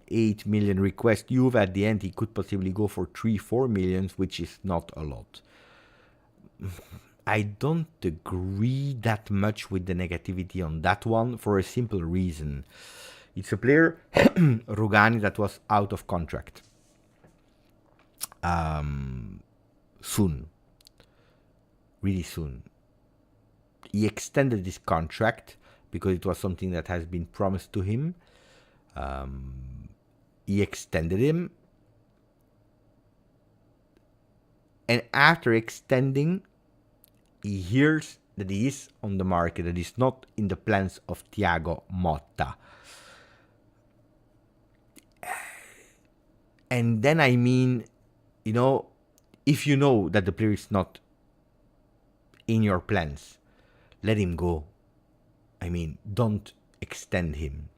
8 million request. Juve at the end, he could possibly go for 3-4 millions, which is not a lot. I don't agree that much with the negativity on that one for a simple reason. It's a player, Rugani, that was out of contract. Soon. Really soon. He extended his contract because it was something that has been promised to him. He extended him. And after extending, he hears that he is on the market, that he's not in the plans of Thiago Motta. And then I mean, if you know that the player is not in your plans, let him go. I mean, don't extend him.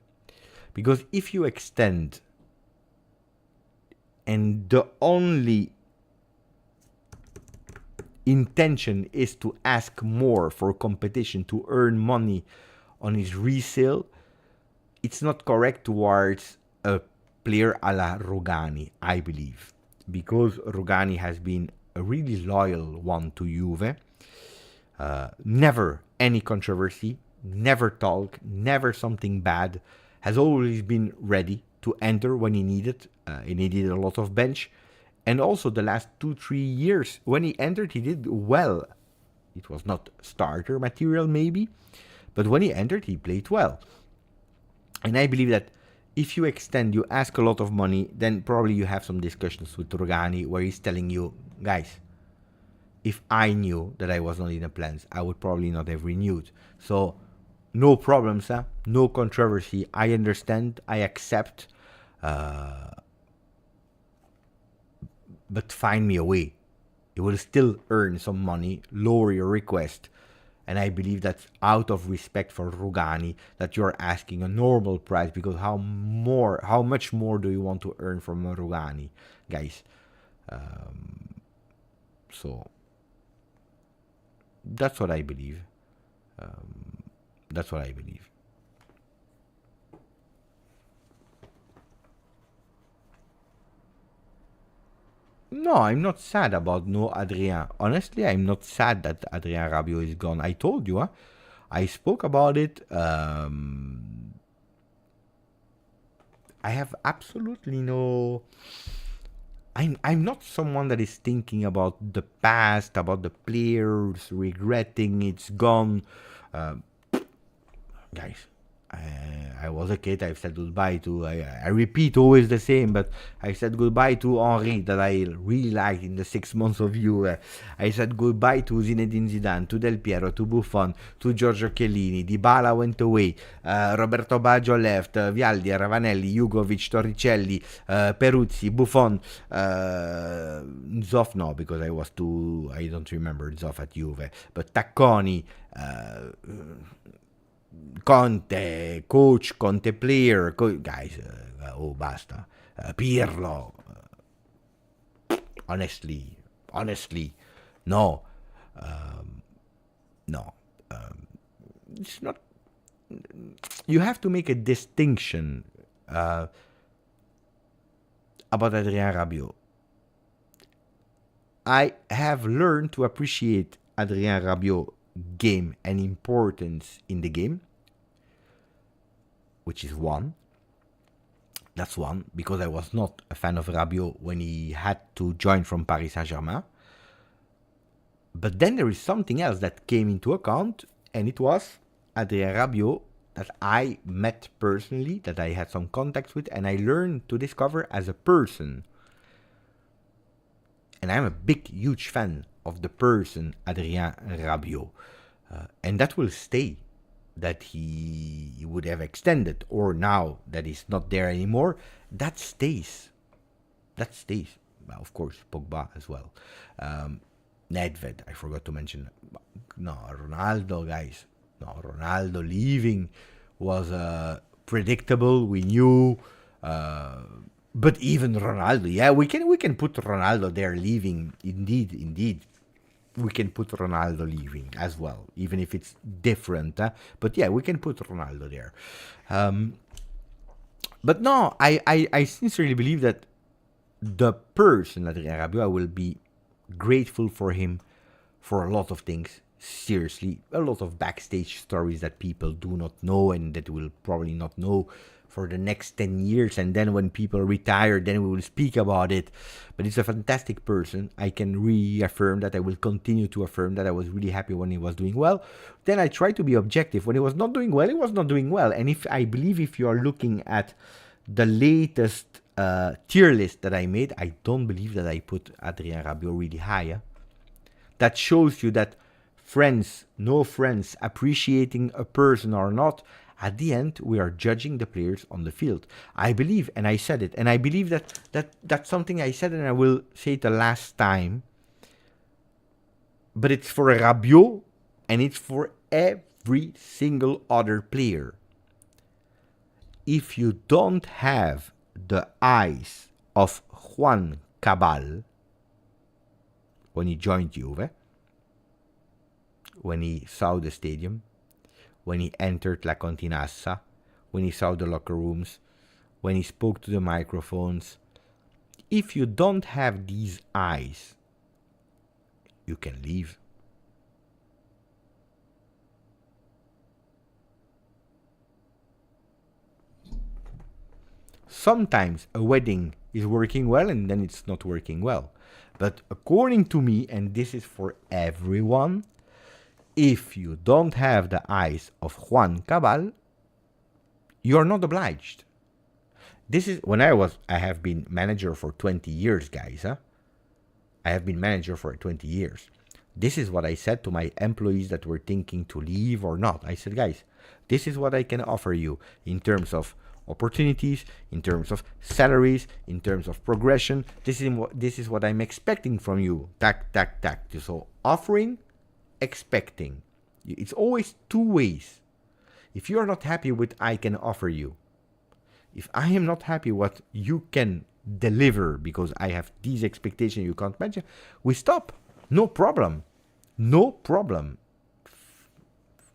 Because if you extend and the only intention is to ask more for competition to earn money on his resale, it's not correct towards a player a la Rugani, I believe. Because Rugani has been a really loyal one to Juve. Never any controversy, never talk, never something bad. Has always been ready to enter when he needed. He needed a lot of bench. And also the last 2-3 years, when he entered, he did well. It was not starter material maybe, but when he entered, he played well. And I believe that if you extend, you ask a lot of money, then probably you have some discussions with Rugani where he's telling you, guys, if I knew that I was not in the plans, I would probably not have renewed. So no problems, no controversy. I understand, I accept, but find me a way. You will still earn some money, lower your request. And I believe that's out of respect for Rugani that you're asking a normal price, because how much more do you want to earn from Rugani, guys? So that's what I believe. That's what I believe. No, I'm not sad about no Adrien. Honestly, I'm not sad that Adrien Rabiot is gone. I told you, I spoke about it. I have absolutely no... I'm not someone that is thinking about the past, about the players, regretting it's gone. guys, I was a kid. I've said goodbye to. I repeat always the same, but I said goodbye to Henri that I really liked in the 6 months of Juve. I said goodbye to Zinedine Zidane, to Del Piero, to Buffon, to Giorgio Chiellini. Dybala went away. Roberto Baggio left. Vialdi, Ravanelli, Jugovic, Torricelli, Peruzzi, Buffon. Zoff no, because I don't remember Zoff at Juve. But Tacconi. Conte, coach, Conte player, guys, basta. Pirlo, honestly, no, no, it's not. You have to make a distinction about Adrien Rabiot. I have learned to appreciate Adrien Rabiot game and importance in the game, which is one. That's one, because I was not a fan of Rabiot when he had to join from Paris Saint-Germain. But then there is something else that came into account, and it was Adrien Rabiot that I met personally, that I had some contacts with, and I learned to discover as a person. And I'm a big, huge fan of the person Adrien Rabiot. And that will stay, that he would have extended, or now that he's not there anymore, that stays. Well, of course, Pogba as well. Nedved, I forgot to mention. No, Ronaldo, guys. No, Ronaldo leaving was predictable. We knew. But even Ronaldo, yeah, we can put Ronaldo there leaving. Indeed. We can put Ronaldo leaving as well, even if it's different. But yeah, we can put Ronaldo there. But no, I sincerely believe that the person, Adrien Rabiot, I will be grateful for him for a lot of things. Seriously, a lot of backstage stories that people do not know and that will probably not know for the next 10 years, and then when people retire, then we will speak about it. But it's a fantastic person. I can reaffirm that. I will continue to affirm that. I was really happy when he was doing well. Then I try to be objective. When he was not doing well, he was not doing well. And if you are looking at the latest tier list that I made, I don't believe that I put Adrien Rabiot really high. That shows you that friends, no friends, appreciating a person or not, at the end, we are judging the players on the field. I believe, and I said it, and I believe that's something I said, and I will say it the last time. But it's for Rabiot, and it's for every single other player. If you don't have the eyes of Juan Cabal when he joined Juve, when he saw the stadium, when he entered La Continassa, when he saw the locker rooms, when he spoke to the microphones. If you don't have these eyes, you can leave. Sometimes a wedding is working well and then it's not working well. But according to me, and this is for everyone, if you don't have the eyes of Juan Cabal, you're not obliged. This is when I have been manager for 20 years, guys. I have been manager for 20 years. This is what I said to my employees that were thinking to leave or not. I said, guys, this is what I can offer you in terms of opportunities, in terms of salaries, in terms of progression. This is what I'm expecting from you. Tac. So offering, expecting. It's always two ways. If you're not happy with I can offer you, if I am not happy what you can deliver because I have these expectations you can't match, we stop. No problem.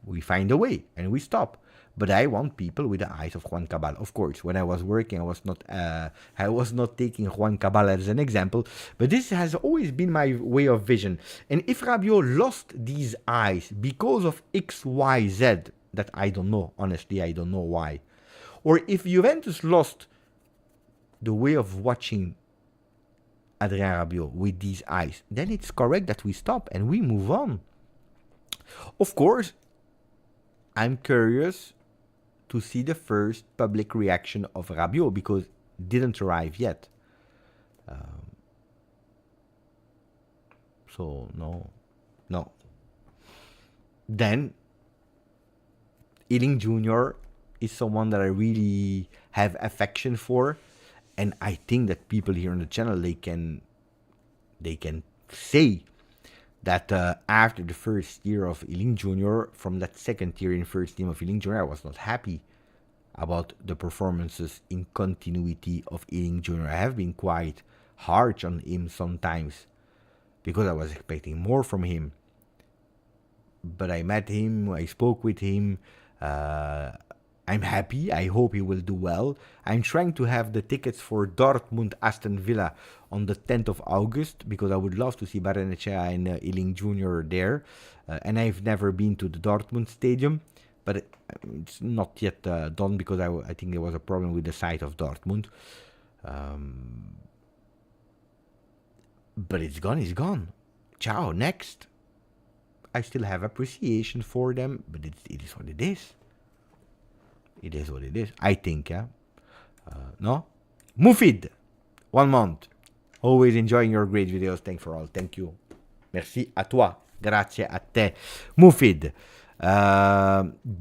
We find a way and we stop. But I want people with the eyes of Juan Cabal. Of course, when I was working, I was not taking Juan Cabal as an example. But this has always been my way of vision. And if Rabiot lost these eyes because of X, Y, Z, that I don't know. Honestly, I don't know why. Or if Juventus lost the way of watching Adrien Rabiot with these eyes, then it's correct that we stop and we move on. Of course, I'm curious to see the first public reaction of Rabiot because it didn't arrive yet. So no. Then Ealing Jr. is someone that I really have affection for, and I think that people here on the channel they can say that after the first year of Ealing Jr., from that second year in first team of Ealing Jr., I was not happy about the performances in continuity of Ealing Jr. I have been quite harsh on him sometimes because I was expecting more from him. But I met him, I spoke with him. I'm happy. I hope he will do well. I'm trying to have the tickets for Dortmund Aston Villa on the 10th of August because I would love to see Barrenechea and Ealing Jr. there. And I've never been to the Dortmund stadium, but it's not yet done because I think there was a problem with the site of Dortmund. But it's gone. Ciao, next. I still have appreciation for them, but it is what it is. It is what it is, I think, yeah. No? Mufid, 1 month. Always enjoying your great videos. Thanks for all. Thank you. Merci à toi. Grazie a te. Mufid.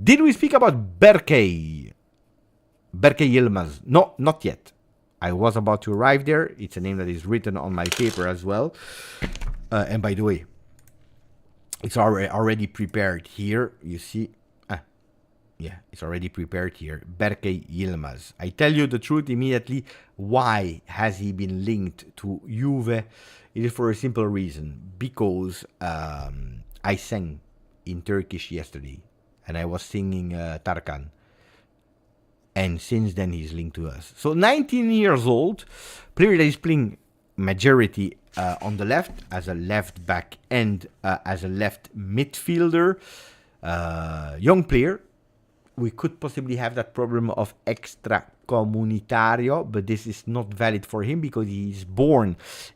Did we speak about Berkay Yilmaz? No, not yet. I was about to arrive there. It's a name that is written on my paper as well. And by the way, it's already prepared here. You see. Yeah, it's already prepared here. Berkay Yilmaz. I tell you the truth immediately. Why has he been linked to Juve? It is for a simple reason. Because I sang in Turkish yesterday. And I was singing Tarkan. And since then he's linked to us. So 19 years old. Player that is playing majority on the left. As a left back and as a left midfielder. Young player. We could possibly have that problem of extracomunitario, but this is not valid for him because he is born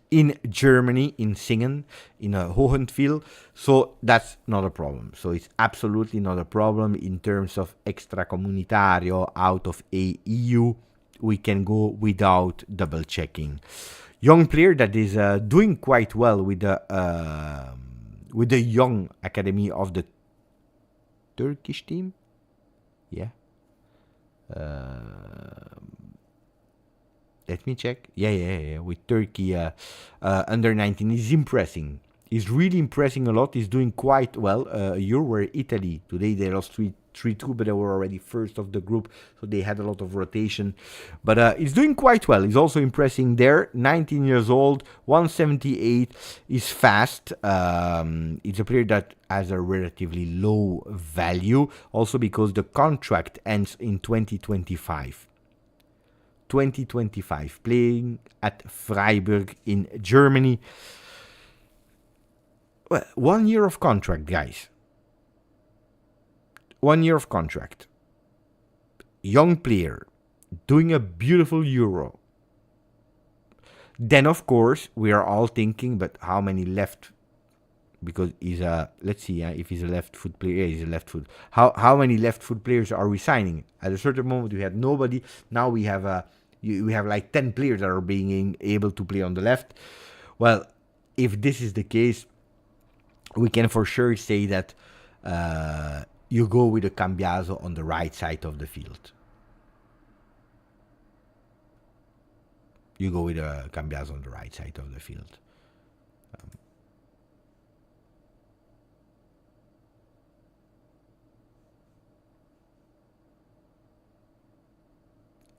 in Germany, in Singen, in Hohentville. So that's not a problem. So it's absolutely not a problem in terms of extracomunitario out of EU. We can go without double checking. Young player that is doing quite well with the young academy of the Turkish team. Yeah. Let me check. Yeah. With Turkey under 19. He's impressing. He's really impressing a lot. He's doing quite well. Euro were Italy. Today they lost 3-2, but they were already first of the group, so they had a lot of rotation. But he's doing quite well. He's also impressing there. 19 years old, 178. He's fast. It's a player that has a relatively low value, also because the contract ends in 2025. 2025, playing at Freiburg in Germany. Well, 1 year of contract, guys. 1 year of contract. Young player. Doing a beautiful Euro. Then, of course, we are all thinking, but how many left? Because he's a, let's see, if he's a left foot player. Yeah, he's a left foot. How many left foot players are we signing? At a certain moment, we had nobody. Now we have we have like 10 players that are being able to play on the left. Well, if this is the case, we can for sure say that you go with a Cambiaso on the right side of the field. You go with a Cambiaso on the right side of the field.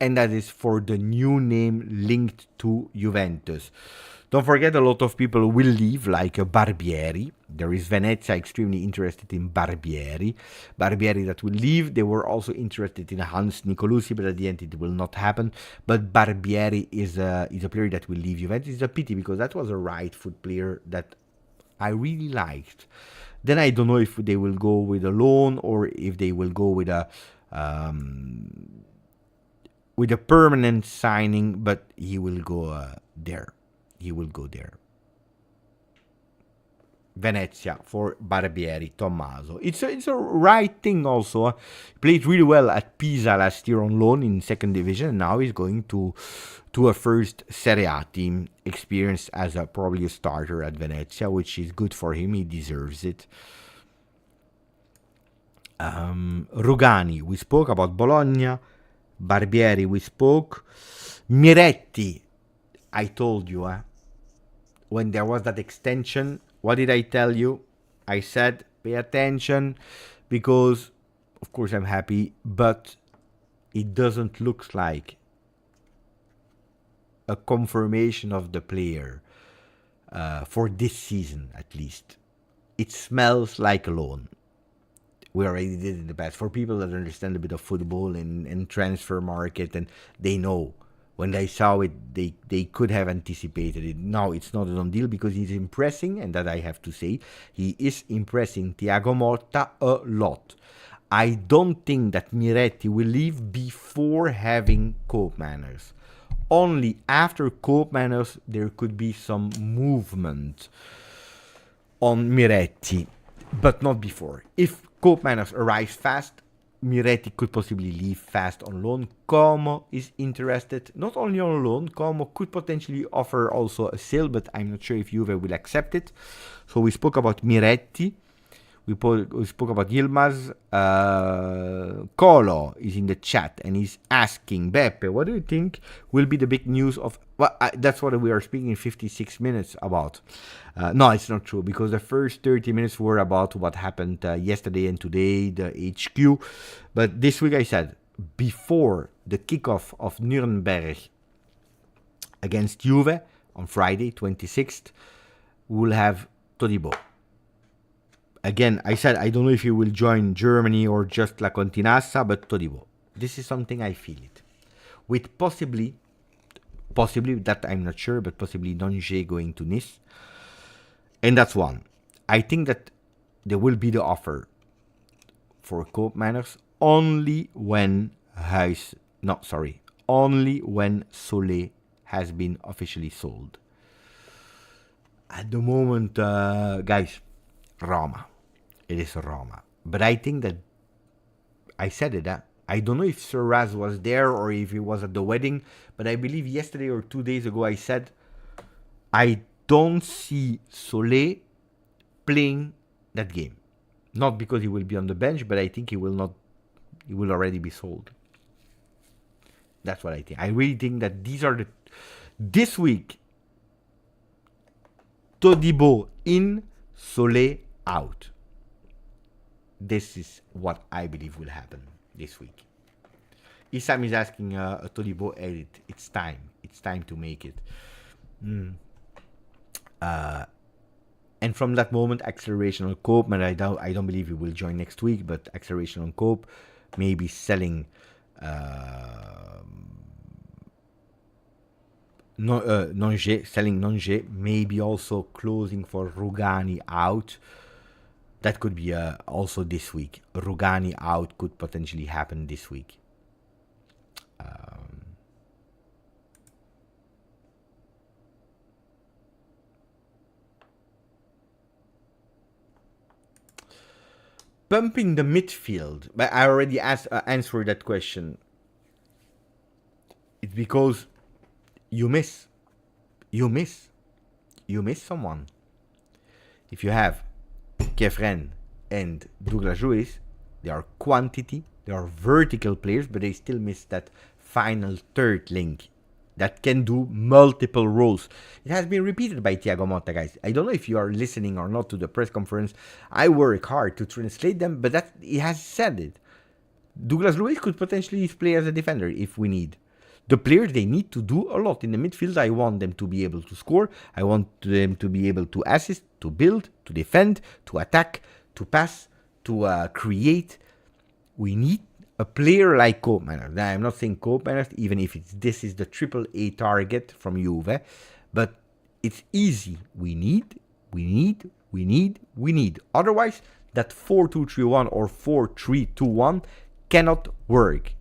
And that is for the new name linked to Juventus. Don't forget, a lot of people will leave, like Barbieri. There is Venezia extremely interested in Barbieri. Barbieri that will leave. They were also interested in Hans Nicolucci, but at the end it will not happen. But Barbieri is a player that will leave Juventus. It's a pity because that was a right foot player that I really liked. Then I don't know if they will go with a loan or if they will go with a permanent signing, but he will go there. He will go there. Venezia for Barbieri, Tommaso. It's a right thing also. He played really well at Pisa last year on loan in second division, and now he's going to a first Serie A team, experienced as probably a starter at Venezia, which is good for him. He deserves it. Rugani, we spoke about Bologna. Barbieri, we spoke. Miretti, I told you, when there was that extension, what did I tell you? I said, pay attention, because, of course, I'm happy, but it doesn't look like a confirmation of the player for this season, at least. It smells like a loan. We already did it in the past. For people that understand a bit of football and transfer market, and they know, when they saw it, they could have anticipated it. No, it's not a done deal, because he's impressing, and that I have to say, he is impressing Thiago Motta a lot. I don't think that Miretti will leave before having Koopmeiners. Only after Koopmeiners there could be some movement on Miretti, but not before. If Koopmeiners arrives fast, Miretti could possibly leave fast on loan. Como is interested, not only on loan, Como could potentially offer also a sale, but I'm not sure if Juve will accept it. So we spoke about Miretti. We spoke about Yilmaz. Colo is in the chat and he's asking, Beppe, what do you think will be the big news of... Well, that's what we are speaking in 56 minutes about. No, it's not true, because the first 30 minutes were about what happened yesterday and today, the HQ. But this week I said, before the kickoff of Nuremberg against Juve on Friday, 26th, we'll have Todibo. Again, I said, I don't know if he will join Germany or just La Continassa, but Todibo. This is something I feel it. With possibly, that I'm not sure, but possibly Nonje going to Nice. And that's one. I think that there will be the offer for Koopmeiners only when only when Solé has been officially sold. At the moment, guys, Roma. It is Roma. But I think that, I said it, I don't know if Sir Raz was there or if he was at the wedding, but I believe yesterday or 2 days ago I said, I don't see Solé playing that game. Not because he will be on the bench, but I think he will already be sold. That's what I think. I really think that this week, Todibo in, Solé out. This is what I believe will happen this week. Isam is asking a Todibo edit. It's time. It's time to make it. And from that moment, acceleration on Cope. And I don't believe he will join next week, but acceleration on Cope, maybe selling Nonje, maybe also closing for Rugani out. That could be also this week. Rugani out could potentially happen this week. Pumping the midfield, but I already answered that question. It's because you miss someone. If you have Kefren and Douglas Luiz, they are quantity, they are vertical players, but they still miss that final third link that can do multiple roles. It has been repeated by Thiago Motta, guys. I don't know if you are listening or not to the press conference. I work hard to translate them, but he has said it. Douglas Luiz could potentially play as a defender if we need. The players, they need to do a lot in the midfield. I want them to be able to score. I want them to be able to assist, to build, to defend, to attack, to pass, to create. We need a player like Koopmeiners. I'm not saying Koopmeiners, even if this is the AAA target from Juve, but it's easy. We need. Otherwise, that 4-2-3-1 or 4-3-2-1 cannot work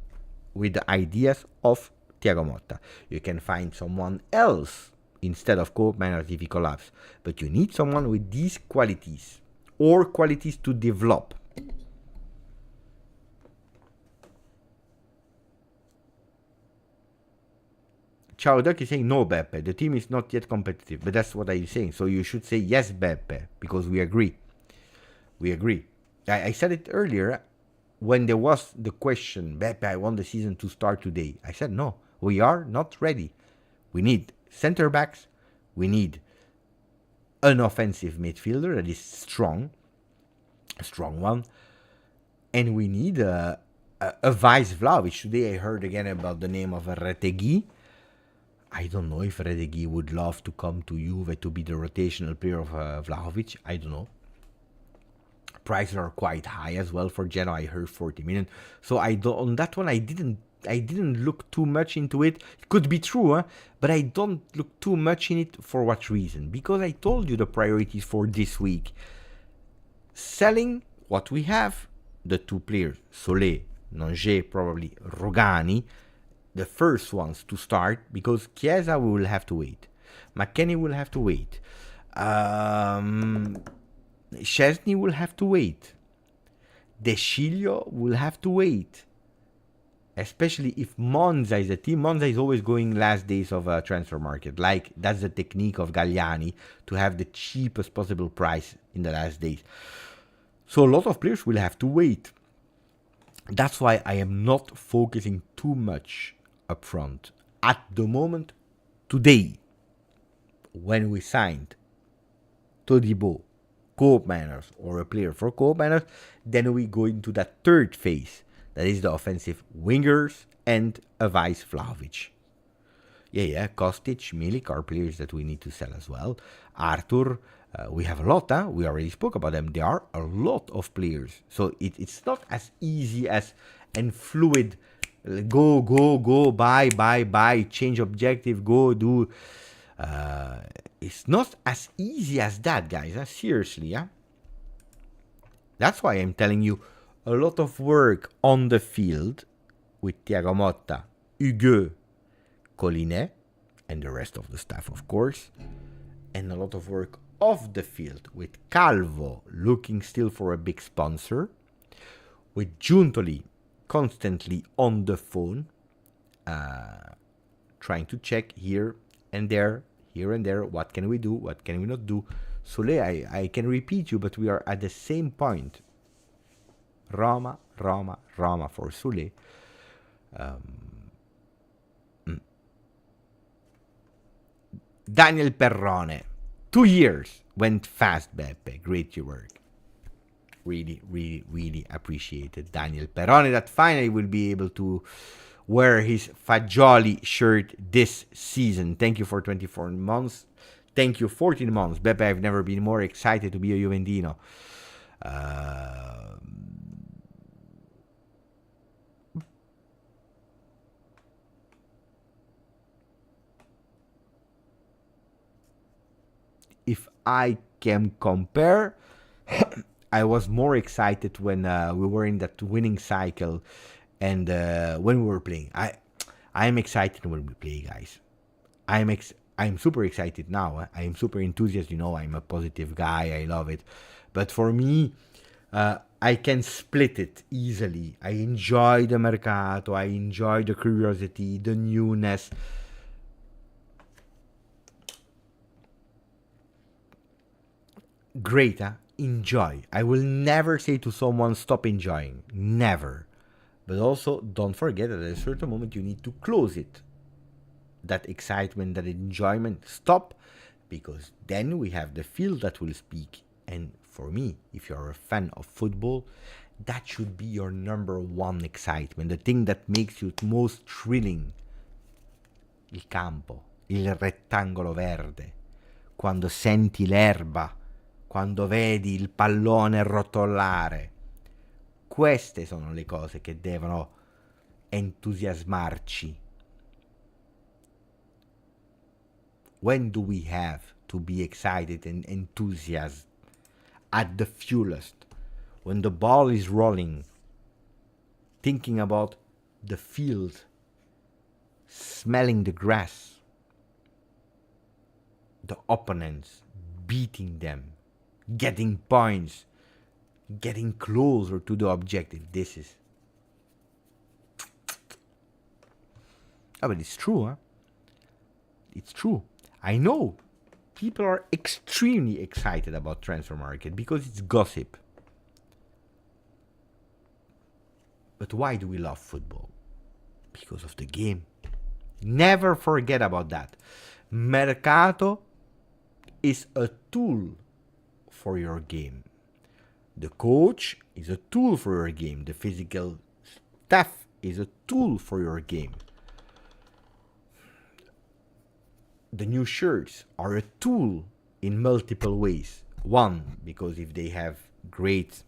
with the ideas of Thiago Motta. You can find someone else instead of Koopmeiners if he collapses. But you need someone with these qualities or qualities to develop. Ciao Duck is saying no, Beppe. The team is not yet competitive, but that's what I'm saying. So you should say yes, Beppe, because we agree. We agree. I said it earlier when there was the question, Beppe, I want the season to start today. I said no, we are not ready. We need center backs. We need an offensive midfielder that is strong, a strong one, and we need a vice Vlahovic. Today I heard again about the name of Retegui. I don't know if Retegui would love to come to Juve to be the rotational player of Vlahovic. I don't know. Prices are quite high as well for Genoa. I heard 40 million. So on that one I didn't look too much into it. It could be true, but I don't look too much in it. For what reason? Because I told you the priorities for this week. Selling what we have, the two players, Solé, Nonget, probably Rogani, the first ones to start, because Chiesa we will have to wait. McKennie will have to wait. Szczesny will have to wait. De Sciglio will have to wait. Especially if Monza is a team. Monza is always going last days of a transfer market. Like, that's the technique of Galliani, to have the cheapest possible price in the last days. So a lot of players will have to wait. That's why I am not focusing too much up front. At the moment, today, when we signed Todibo, Koopmeiners, or a player for Koopmeiners, then we go into that third phase. That is the offensive wingers and a vice Vlahovic. Yeah, Kostic, Milik are players that we need to sell as well. Arthur, we have a lot, we already spoke about them. There are a lot of players. So it's not as easy as and fluid. Go, buy, change objective, go do. It's not as easy as that, guys. Seriously, That's why I'm telling you, a lot of work on the field with Thiago Motta, Hugues, Collinet, and the rest of the staff, of course. And a lot of work off the field with Calvo looking still for a big sponsor. With Giuntoli constantly on the phone, trying to check here and there, what can we do, what can we not do. Solé, I can repeat you, but we are at the same point. Roma for Solé. Daniel Perrone. 2 years. Went fast, Beppe. Great your work. Really appreciated Daniel Perrone, that finally will be able to wear his Fagioli shirt this season. Thank you for 24 months. Thank you, 14 months. Beppe, I've never been more excited to be a Juventino. If I can compare, I was more excited when we were in that winning cycle and when we were playing. I am excited when we play, guys. I'm super excited now. I am super enthusiastic. I'm a positive guy. I love it. But for me, I can split it easily. I enjoy the Mercato. I enjoy the curiosity, the newness. Great, enjoy. I will never say to someone stop enjoying. Never. But also, don't forget that at a certain moment you need to close it. That excitement, that enjoyment, stop. Because then we have the field that will speak. And for me, if you're a fan of football, that should be your number one excitement. The thing that makes you most thrilling. Il campo, il rettangolo verde. Quando senti l'erba. Quando vedi il pallone rotolare. Queste sono le cose che devono entusiasmarci. When do we have to be excited and enthusiastic? At the fullest. When the ball is rolling. Thinking about the field. Smelling the grass. the opponents, beating them, getting points, getting closer to the objective. This is... Oh, but it's true, huh? It's true. I know people are extremely excited about transfer market because it's gossip. But why do we love football? Because of the game. Never forget about that. Mercato is a tool for your game. The coach is a tool for your game. The physical staff is a tool for your game. The new shirts are a tool in multiple ways. One, because if they have great,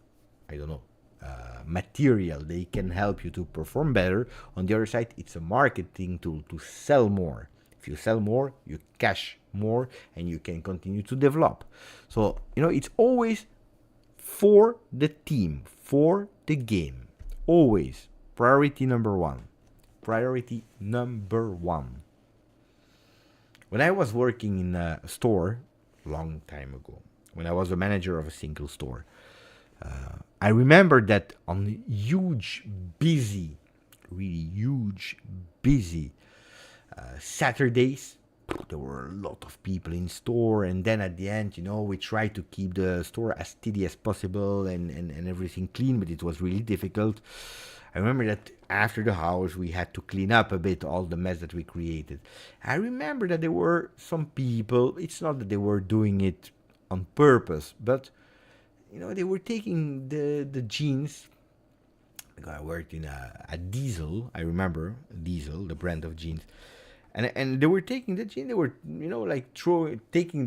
material, they can help you to perform better. On the other side, it's a marketing tool to sell more. If you sell more, you cash more and you can continue to develop. So, it's always for the team, for the game. Always. Priority number one. Priority number one. When I was working in a store, long time ago, when I was a manager of a single store, I remember that on huge, busy, really huge, busy Saturdays, there were a lot of people in store, and then at the end, we tried to keep the store as steady as possible and everything clean, but it was really difficult. I remember that after the house, we had to clean up a bit all the mess that we created. I remember that there were some people, it's not that they were doing it on purpose, but, they were taking the jeans. I worked in a Diesel, I remember, Diesel, the brand of jeans. And they were taking the jeans, they were,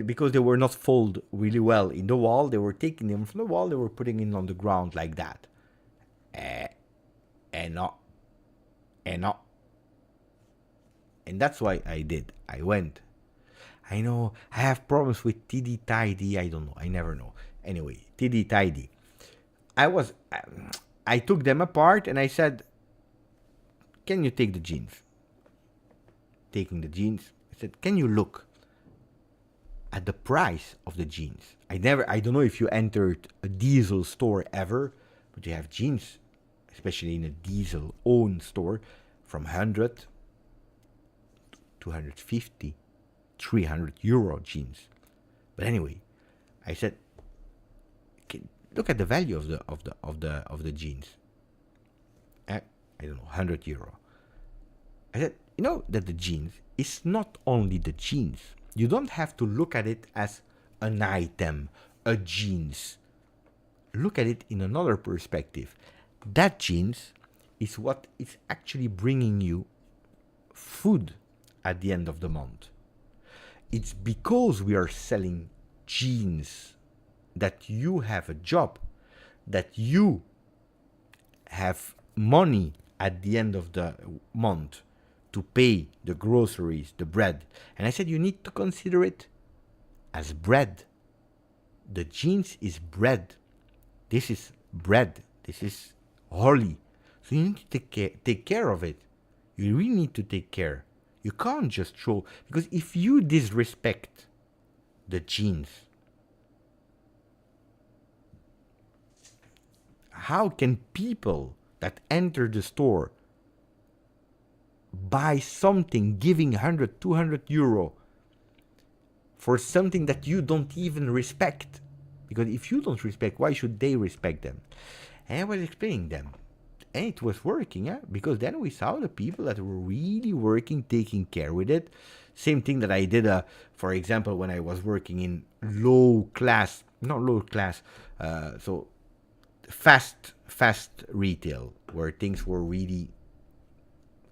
because they were not folded really well in the wall, they were taking them from the wall, they were putting it on the ground like that. And that's why I did. I went. I know I have problems with tiddy tidy. I don't know. I never know. Anyway, tiddy tidy. I took them apart and I said, "Can you take the jeans?" Taking the jeans, I said, "Can you look at the price of the jeans?" I don't know if you entered a Diesel store ever, but you have jeans, especially in a Diesel owned store, from 100, 250, 300 euro jeans. But anyway, I said, look at the value of the jeans. I don't know, 100 euro. I said, that the jeans is not only the jeans. You don't have to look at it as an item, a jeans. Look at it in another perspective. That jeans is what is actually bringing you food at the end of the month. It's because we are selling jeans that you have a job, that you have money at the end of the month to pay the groceries, the bread. And I said, you need to consider it as bread. The jeans is bread. This is bread. This is holy. So you need to take care of it. You really need to take care. You can't just throw, because if you disrespect the jeans, how can people that enter the store buy something giving 100, 200 euro for something that you don't even respect? Because if you don't respect, why should they respect them? And I was explaining them. And it was working, because then we saw the people that were really working, taking care with it. Same thing that I did, for example, when I was working in so fast retail, where things were really,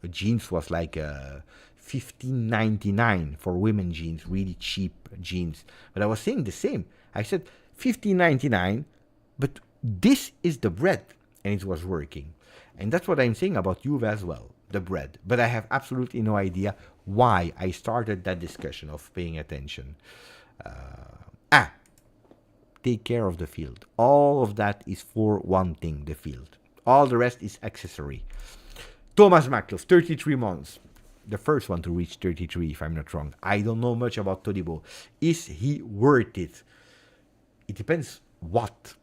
jeans was like $15.99 for women jeans, really cheap jeans. But I was saying the same. I said $15.99, but this is the bread, and it was working. And that's what I'm saying about Juve as well, the bread. But I have absolutely no idea why I started that discussion of paying attention. Take care of the field. All of that is for one thing, the field. All the rest is accessory. Thomas Maklov, 33 months. the first one to reach 33, if I'm not wrong. I don't know much about Todibo. Is he worth it? It depends what.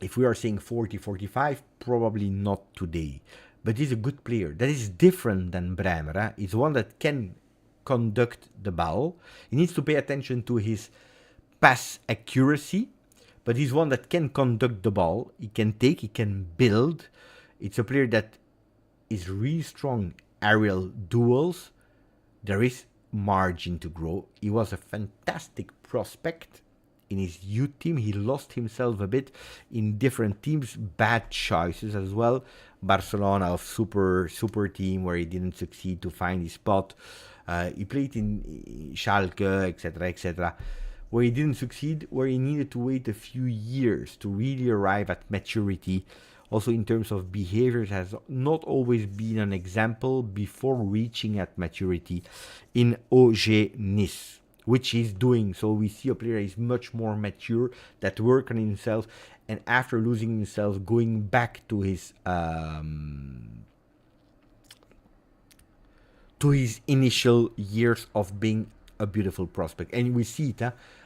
If we are saying 40, 45, probably not today. But he's a good player. That is different than Bremer. Huh? He's one that can conduct the ball. He needs to pay attention to his pass accuracy. But he's one that can conduct the ball. He can take, he can build. It's a player that is really strong aerial duels. There is margin to grow. He was a fantastic prospect in his youth team. He lost himself a bit in different teams, bad choices as well. Barcelona, a super team where he didn't succeed to find his spot. He played in Schalke, etc., where he didn't succeed, where he needed to wait a few years to really arrive at maturity. Also in terms of behaviors, has not always been an example before reaching at maturity in OG Nice, which he's doing. So we see a player that is much more mature, that work on himself, and after losing himself, going back to his initial years of being a beautiful prospect. And we see it,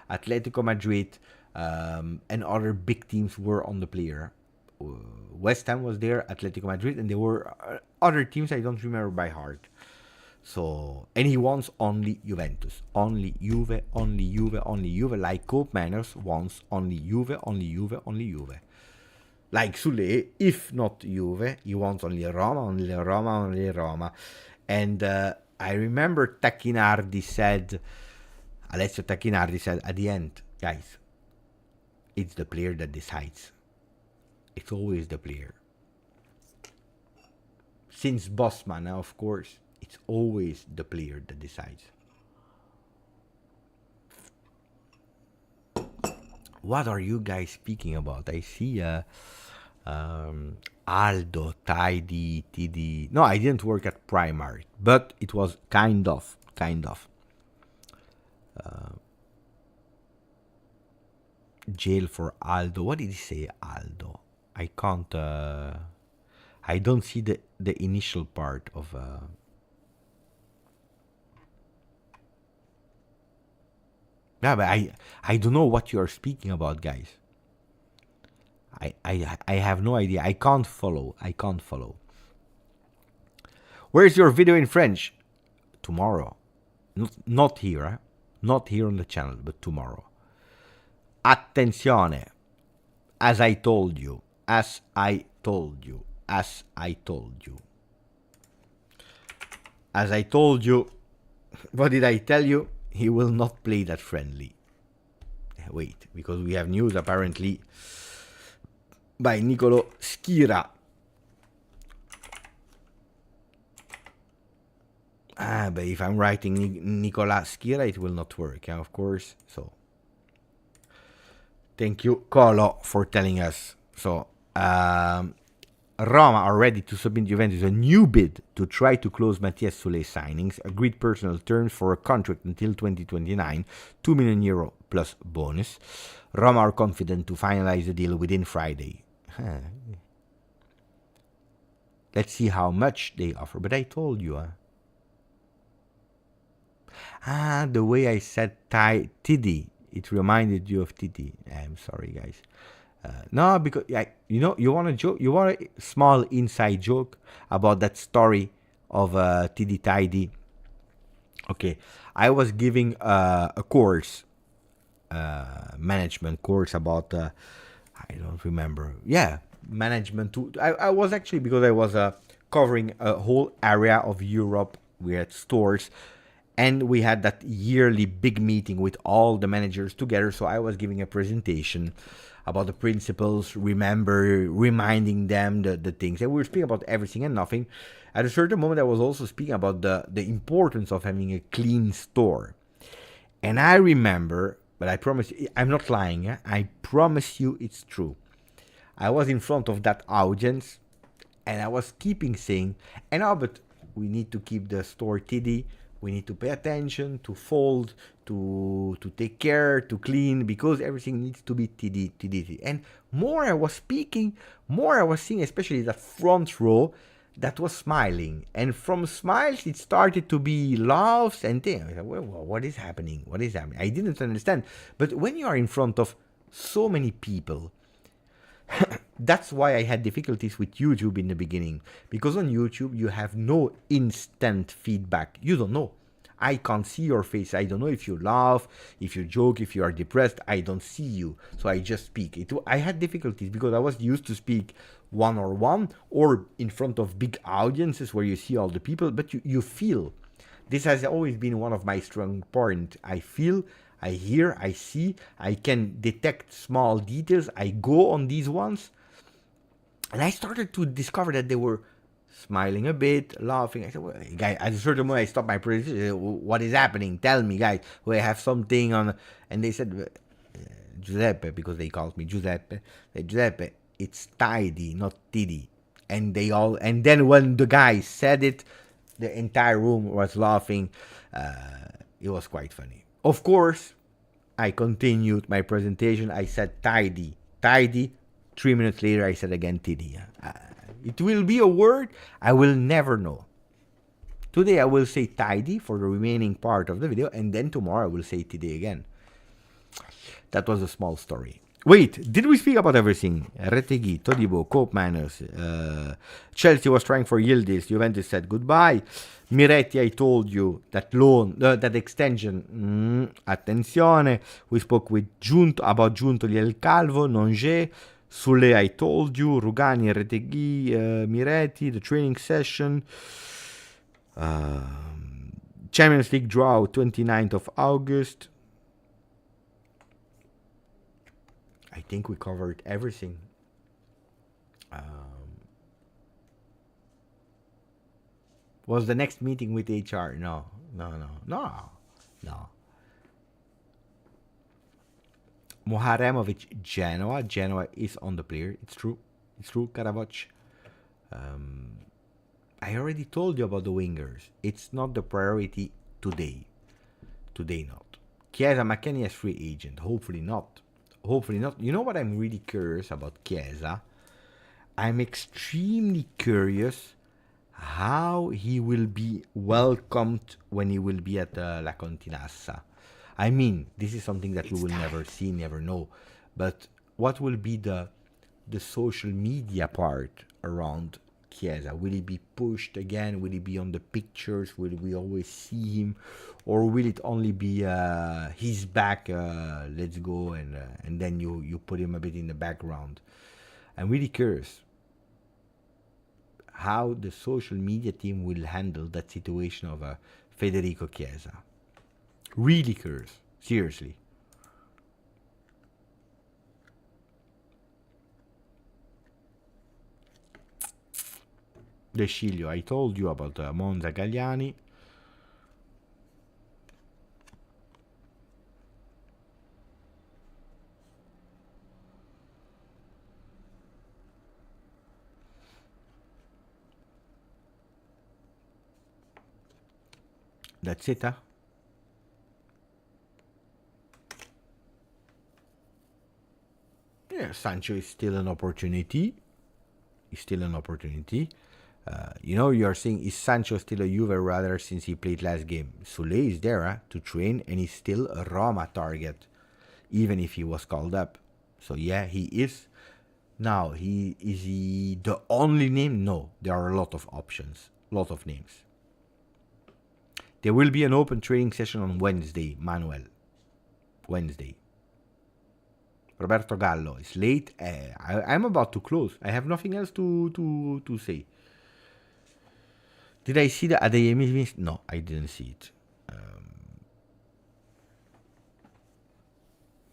Atletico Madrid and other big teams were on the player. West Ham was there, Atletico Madrid, and there were other teams I don't remember by heart. So, and he wants only Juventus, only Juve, only Juve, only Juve, like Cope Manners wants only Juve, only Juve, only Juve. Like Sule, if not Juve, he wants only Roma, only Roma, only Roma. And I remember Alessio Tacchinardi said at the end, guys, it's the player that decides. It's always the player. Since Bosman, of course, it's always the player that decides. What are you guys speaking about? I see Aldo, Tidy, TD. No, I didn't work at Primark, but it was kind of. Jail for Aldo. What did he say, Aldo? I can't. I don't see the initial part of. Yeah, but I don't know what you are speaking about, guys. I have no idea. I can't follow. Where's your video in French? Tomorrow. Not here, eh? Not here on the channel, but tomorrow. Attenzione. As I told you. What did I tell you? He will not play that friendly. Wait, because we have news apparently by Nicolo Schira. But if I'm writing Nicola Schira, it will not work, of course. So, thank you, Colo, for telling us. So, Roma are ready to submit Juventus a new bid to try to close Matthias Soulé signings, agreed personal terms for a contract until 2029, €2 million plus bonus. Roma are confident to finalize the deal within Friday. Let's see how much they offer, but I told you. The way I said Tiddy, it reminded you of Tiddy. I'm sorry, guys. No, because you want a joke. You want a small inside joke about that story of Tiddy Tidy. Okay, I was giving a course, management course about I don't remember. Yeah, management. I was actually, because I was covering a whole area of Europe. We had stores. And we had that yearly big meeting with all the managers together. So I was giving a presentation about the principles, reminding them the things. And we were speaking about everything and nothing. At a certain moment, I was also speaking about the importance of having a clean store. And I remember, but I promise you, I'm not lying. I promise you it's true. I was in front of that audience and I was keeping saying, but we need to keep the store tidy. We need to pay attention, to fold, to take care, to clean, because everything needs to be tidy. And more I was speaking, more I was seeing, especially that front row, that was smiling, and from smiles it started to be laughs and things. I said, well, what is happening? What is happening? I didn't understand. But when you are in front of so many people, that's why I had difficulties with YouTube in the beginning, because on YouTube you have no instant feedback. You don't know. I can't see your face. I don't know if you laugh, if you joke, if you are depressed. I don't see you, so I just speak. I had difficulties because I was used to speak one-on-one or in front of big audiences where you see all the people, but you feel. This has always been one of my strong points. I feel, I hear, I see, I can detect small details. I go on these ones, and I started to discover that they were smiling a bit, laughing. I said, well, guys, at a certain moment I stopped my presentation. What is happening? Tell me, guys. We have something on. And they said, Giuseppe, because they called me Giuseppe. Giuseppe, it's tidy, not tiddy. And then when the guy said it, the entire room was laughing. It was quite funny. Of course, I continued my presentation. I said tidy. 3 minutes later, I said again tiddy. It will be a word I will never know. Today I will say tidy for the remaining part of the video, and then tomorrow I will say tiddy again. That was a small story. Wait, did we speak about everything? Retegui, Todibo, Cope Miners, Chelsea was trying for Yildiz, Juventus said goodbye. Miretti, I told you, that loan, that extension, attenzione. We spoke with about Giuntoli El Calvo, Nonge. Sule, I told you, Rugani, Retegui, Miretti, the training session. Champions League draw, 29th of August. I think we covered everything. Was the next meeting with HR? No. Moharemovic, Genoa. Genoa is on the player. It's true, Karavac. I already told you about the wingers. It's not the priority today. Today not. Chiesa McKennie as free agent. Hopefully not. You know what I'm really curious about Chiesa? I'm extremely curious how he will be welcomed when he will be at La Continassa. I mean, this is something that we will never see, never know. But what will be the social media part around Chiesa? Will he be pushed again? Will he be on the pictures? Will we always see him? Or will it only be he's back, let's go, and then you put him a bit in the background? I'm really curious how the social media team will handle that situation of Federico Chiesa. Really curious, seriously. De Sciglio, I told you about Monza Galliani. That's it, huh? Yeah, Sancho is still an opportunity. You know, you're saying, is Sancho still a Juve rather since he played last game? Sule is there to train, and he's still a Roma target, even if he was called up. So yeah, he is. Now, is he the only name? No, there are a lot of options, a lot of names. There will be an open training session on Wednesday, Manuel. Wednesday. Roberto Gallo is late. I'm about to close. I have nothing else to say. Did I see the Adeyemi? No, I didn't see it.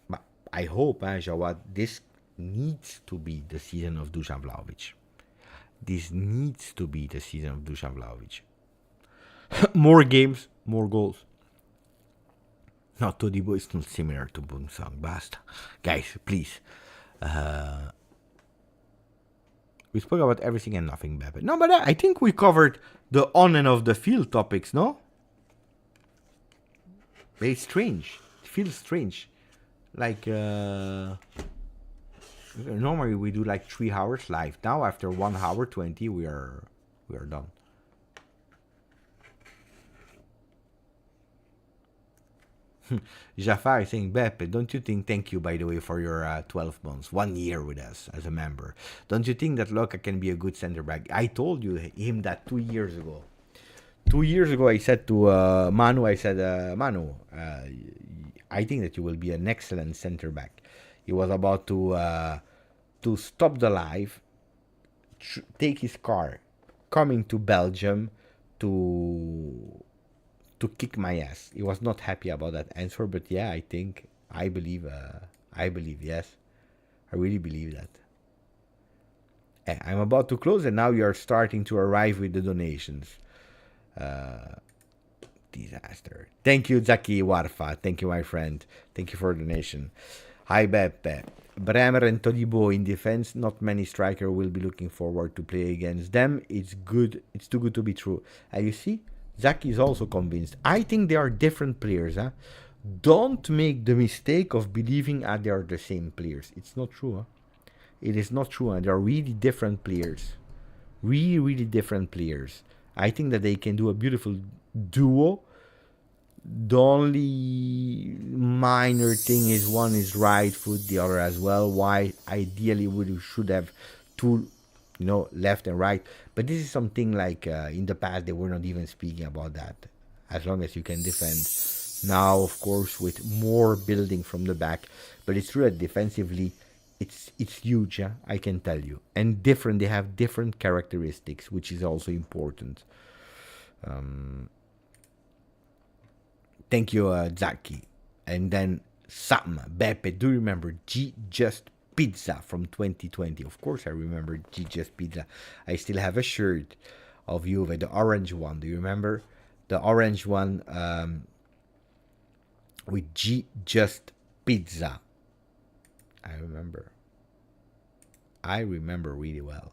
But I hope, Jawad, this needs to be the season of Dusan Vlahovic. This needs to be the season of Dusan Vlahovic. More games, more goals. No, Todibo is not similar to Bunsang. Basta. Guys, please. We spoke about everything and nothing, Bebe. No, but I think we covered the on and off the field topics, no? It's strange. It feels strange. Like, normally we do like 3 hours live. Now, after 1 hour 20, we are We are done. Jafar is saying, Beppe, don't you think, thank you by the way for your 12 months, 1 year with us as a member. Don't you think that Luka can be a good center back? I told you him that 2 years ago. 2 years ago, I said to Manu, Manu, I think that you will be an excellent center back. He was about to stop the live, take his car, coming to Belgium to kick my ass. He was not happy about that answer, but yeah, I believe, yes. I really believe that. I'm about to close, and now you're starting to arrive with the donations. Disaster. Thank you, Zaki Warfa. Thank you, my friend. Thank you for the donation. Hi, Beppe. Bremer and Todibo in defense. Not many striker will be looking forward to play against them. It's good. It's too good to be true. And you see, Zaki is also convinced. I think they are different players. Huh? Don't make the mistake of believing they are the same players. It's not true. Huh? It is not true. Huh? They are really different players. Really, really different players. I think that they can do a beautiful duo. The only minor thing is one is right foot, the other as well. Why ideally we should have two, left and right. But this is something like in the past they were not even speaking about that. As long as you can defend. Now, of course, with more building from the back. But it's true that defensively, it's huge. I can tell you, and different. They have different characteristics, which is also important. Thank you, Zaki. And then Sam, Beppe, do you remember GJustPizza from 2020? Of course I remember GJustPizza. I still have a shirt of Juve, the orange one. Do you remember? The orange one with GJustPizza. I remember really well.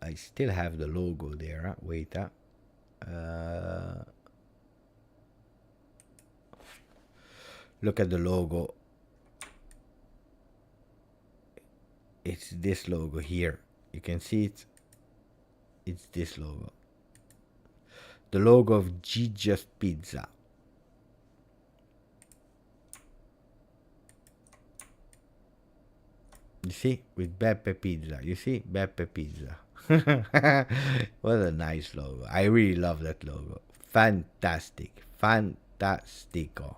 I still have the logo there. Wait. Look at the logo. It's this logo here. You can see it. It's this logo. The logo of GJustPizza. You see? With Beppe Pizza. You see? Beppe Pizza. What a nice logo. I really love that logo. Fantastic. Fantastico.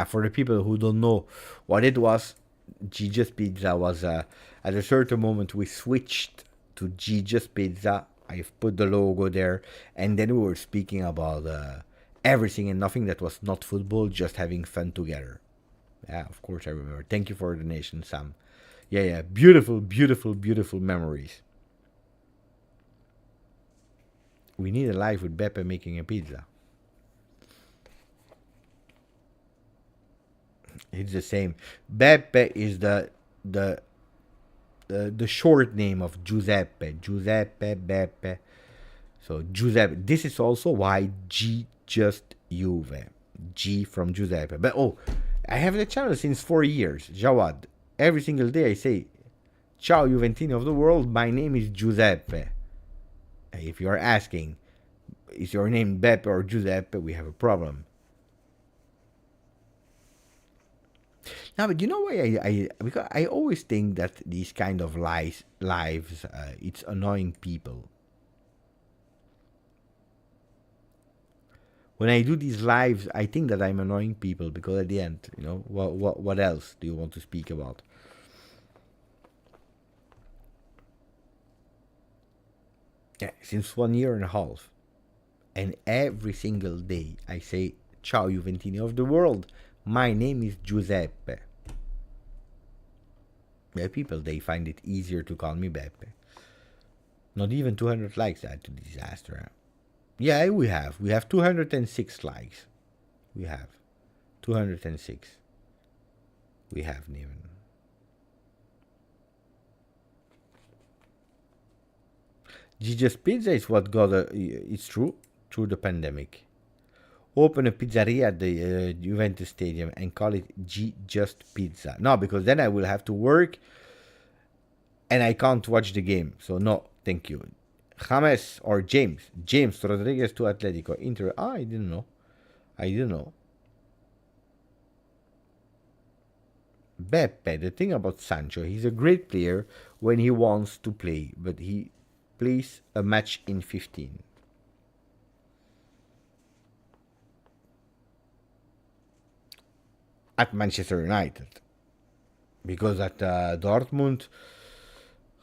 For the people who don't know what it was, GJustPizza was at a certain moment we switched to GJustPizza. I've put the logo there, and then we were speaking about everything and nothing that was not football, just having fun together. Yeah, of course I remember. Thank you for the donation, Sam. Yeah, beautiful, beautiful, beautiful memories. We need a live with Beppe making a pizza. It's the same. Beppe is the short name of Giuseppe. Giuseppe, Beppe. So Giuseppe. This is also why GJustjuve. G from Giuseppe. But I have the channel since 4 years. Jawad. Every single day I say, Ciao Juventini of the world. My name is Giuseppe. If you are asking, is your name Beppe or Giuseppe? We have a problem. Now, but you know why because I always think that these kind of lives, it's annoying people. When I do these lives, I think that I'm annoying people because at the end, what else do you want to speak about? Yeah, since 1 year and a half, and every single day I say, Ciao Juventini of the world. My name is Giuseppe. Yeah, people, they find it easier to call me Beppe. Not even 200 likes add to disaster. Yeah, we have 206 likes. We have 206. We haven't even. GJustPizza is what got it's true through the pandemic. open a pizzeria at the Juventus Stadium and call it GJustjuve. No, because then I will have to work and I can't watch the game. So no, thank you. James or James Rodriguez to Atletico. Inter. I didn't know. Beppe, the thing about Sancho, he's a great player when he wants to play, but he plays a match in 15. At Manchester United. Because at Dortmund,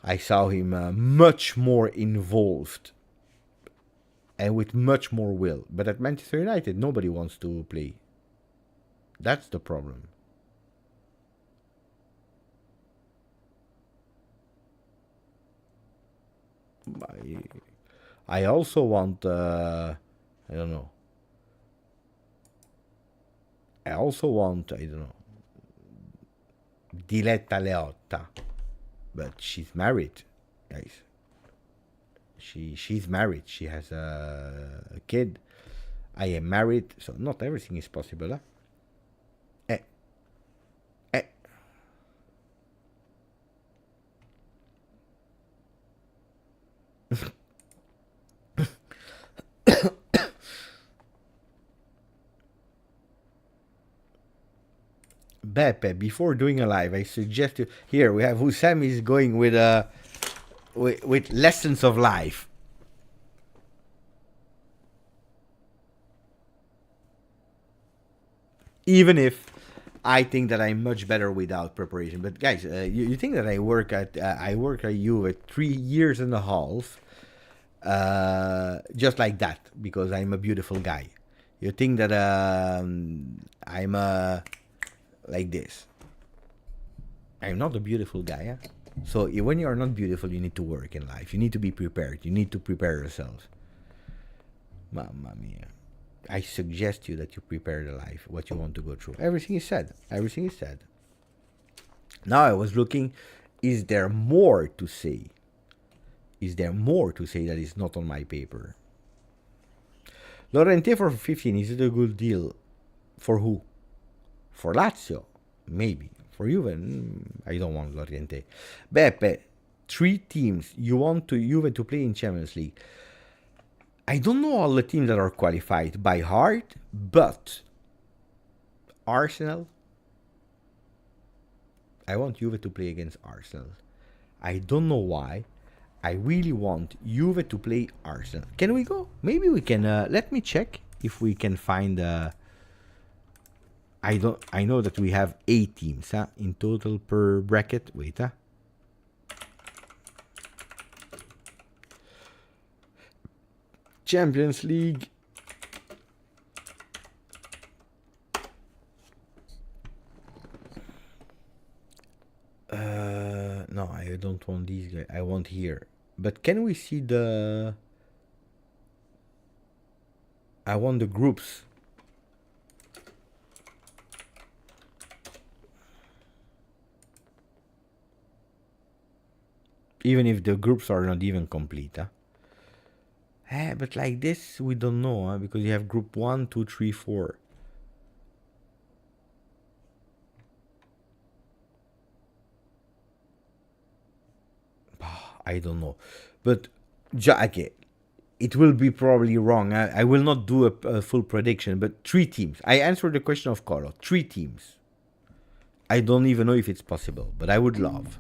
I saw him much more involved and with much more will. But at Manchester United, nobody wants to play. That's the problem. I also want, I don't know. I also want, I don't know, Diletta Leotta. But she's married, guys. She's married. She has a kid. I am married, so not everything is possible. Huh? Beppe, before doing a live, I suggest you. Here we have Husam is going with lessons of life. Even if I think that I'm much better without preparation, but guys, you think that I work at Juve 3 years and a half, just like that, because I'm a beautiful guy. You think that I'm like this? I'm not a beautiful guy. Huh? So when you are not beautiful, you need to work in life. You need to be prepared. You need to prepare yourselves. Mamma mia. I suggest you that you prepare the life, what you want to go through. Everything is said. Everything is said. Now I was looking, is there more to say? Is there more to say that is not on my paper? Llorente for 15, is it a good deal? For who? For Lazio? Maybe. For Juve? I don't want Llorente. Beppe, 3 teams you want Juve to play in Champions League. I don't know all the teams that are qualified by heart, but Arsenal. I want Juve to play against Arsenal. I don't know why. I really want Juve to play Arsenal. Can we go? Maybe we can. Let me check if we can find. I know that we have 8 teams in total per bracket. Wait. Champions League. No, I don't want these guys. I want here. But can we see the... I want the groups. Even if the groups are not even complete, but like this, we don't know, because you have group 1, 2, 3, 4. I don't know. But, okay, it will be probably wrong. I will not do a full prediction, but 3 teams. I answered the question of Colo. 3 teams. I don't even know if it's possible, but I would love.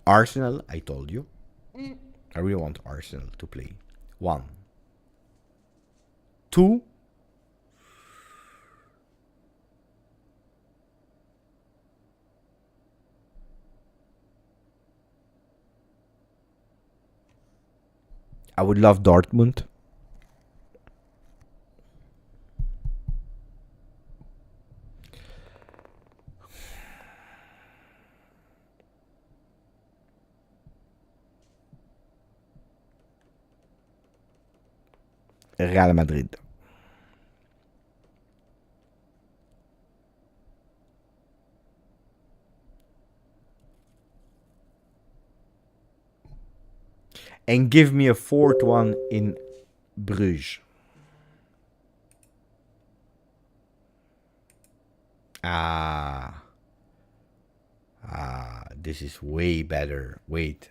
Arsenal, I told you. I really want Arsenal to play. 1. 2. I would love Dortmund. Real Madrid. and give me a fourth one in Bruges. This is way better. Wait.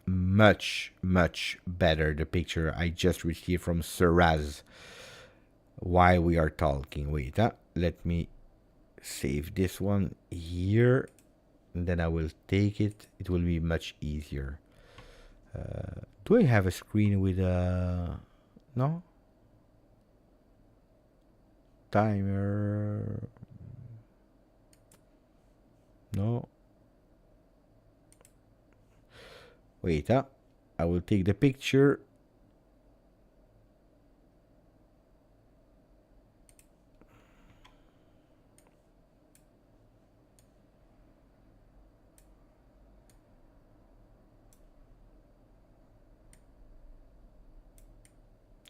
Much better, the picture I just received from Saraz while we are talking. Wait, let me save this one here, and then I will take it. It will be much easier. Do I have a screen with no? Timer. No. Wait, I will take the picture.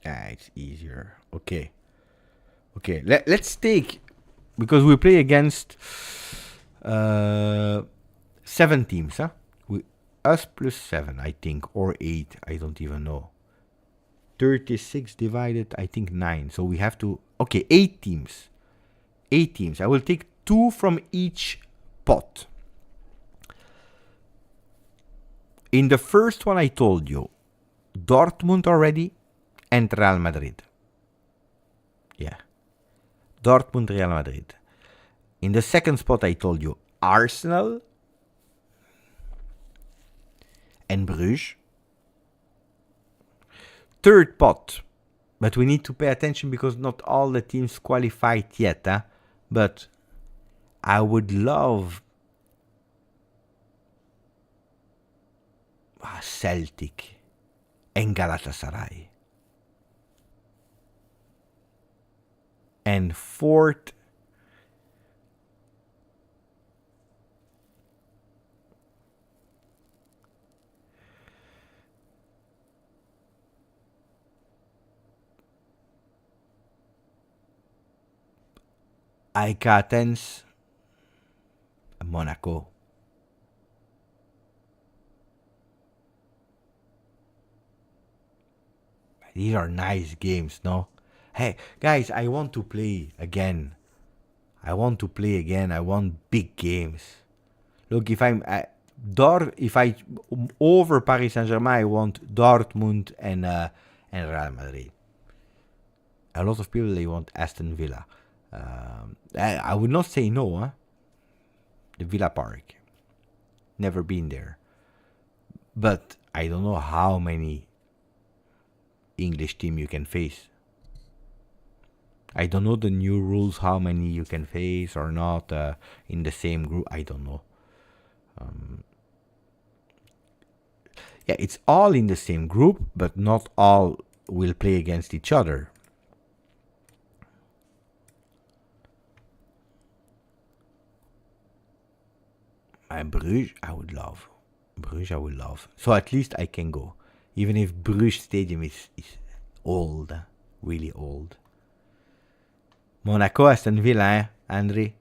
It's easier. Okay. Let's take, because we play against 7 teams, us plus 7, I think, or 8, I don't even know. 36 divided, I think 9. So we have to, okay, 8 teams. 8 teams. I will take 2 from each pot. In the first one I told you, Dortmund already and Real Madrid. Yeah. Dortmund, Real Madrid. In the second spot I told you, Arsenal and Bruges. Third pot, but we need to pay attention because not all the teams qualified yet, but I would love Celtic and Galatasaray. And fourth, AEK Athens, Monaco. These are nice games, no? Hey, guys, I want to play again. I want big games. Look, if I over Paris Saint-Germain, I want Dortmund and Real Madrid. A lot of people, they want Aston Villa. I would not say no, the Villa Park. Never been there. But I don't know how many English team you can face. I don't know the new rules, how many you can face or not in the same group. I don't know. Yeah, it's all in the same group, but not all will play against each other. And Bruges, I would love. So at least I can go. Even if Bruges Stadium is old, really old. Monaco, Aston Villa, Andre?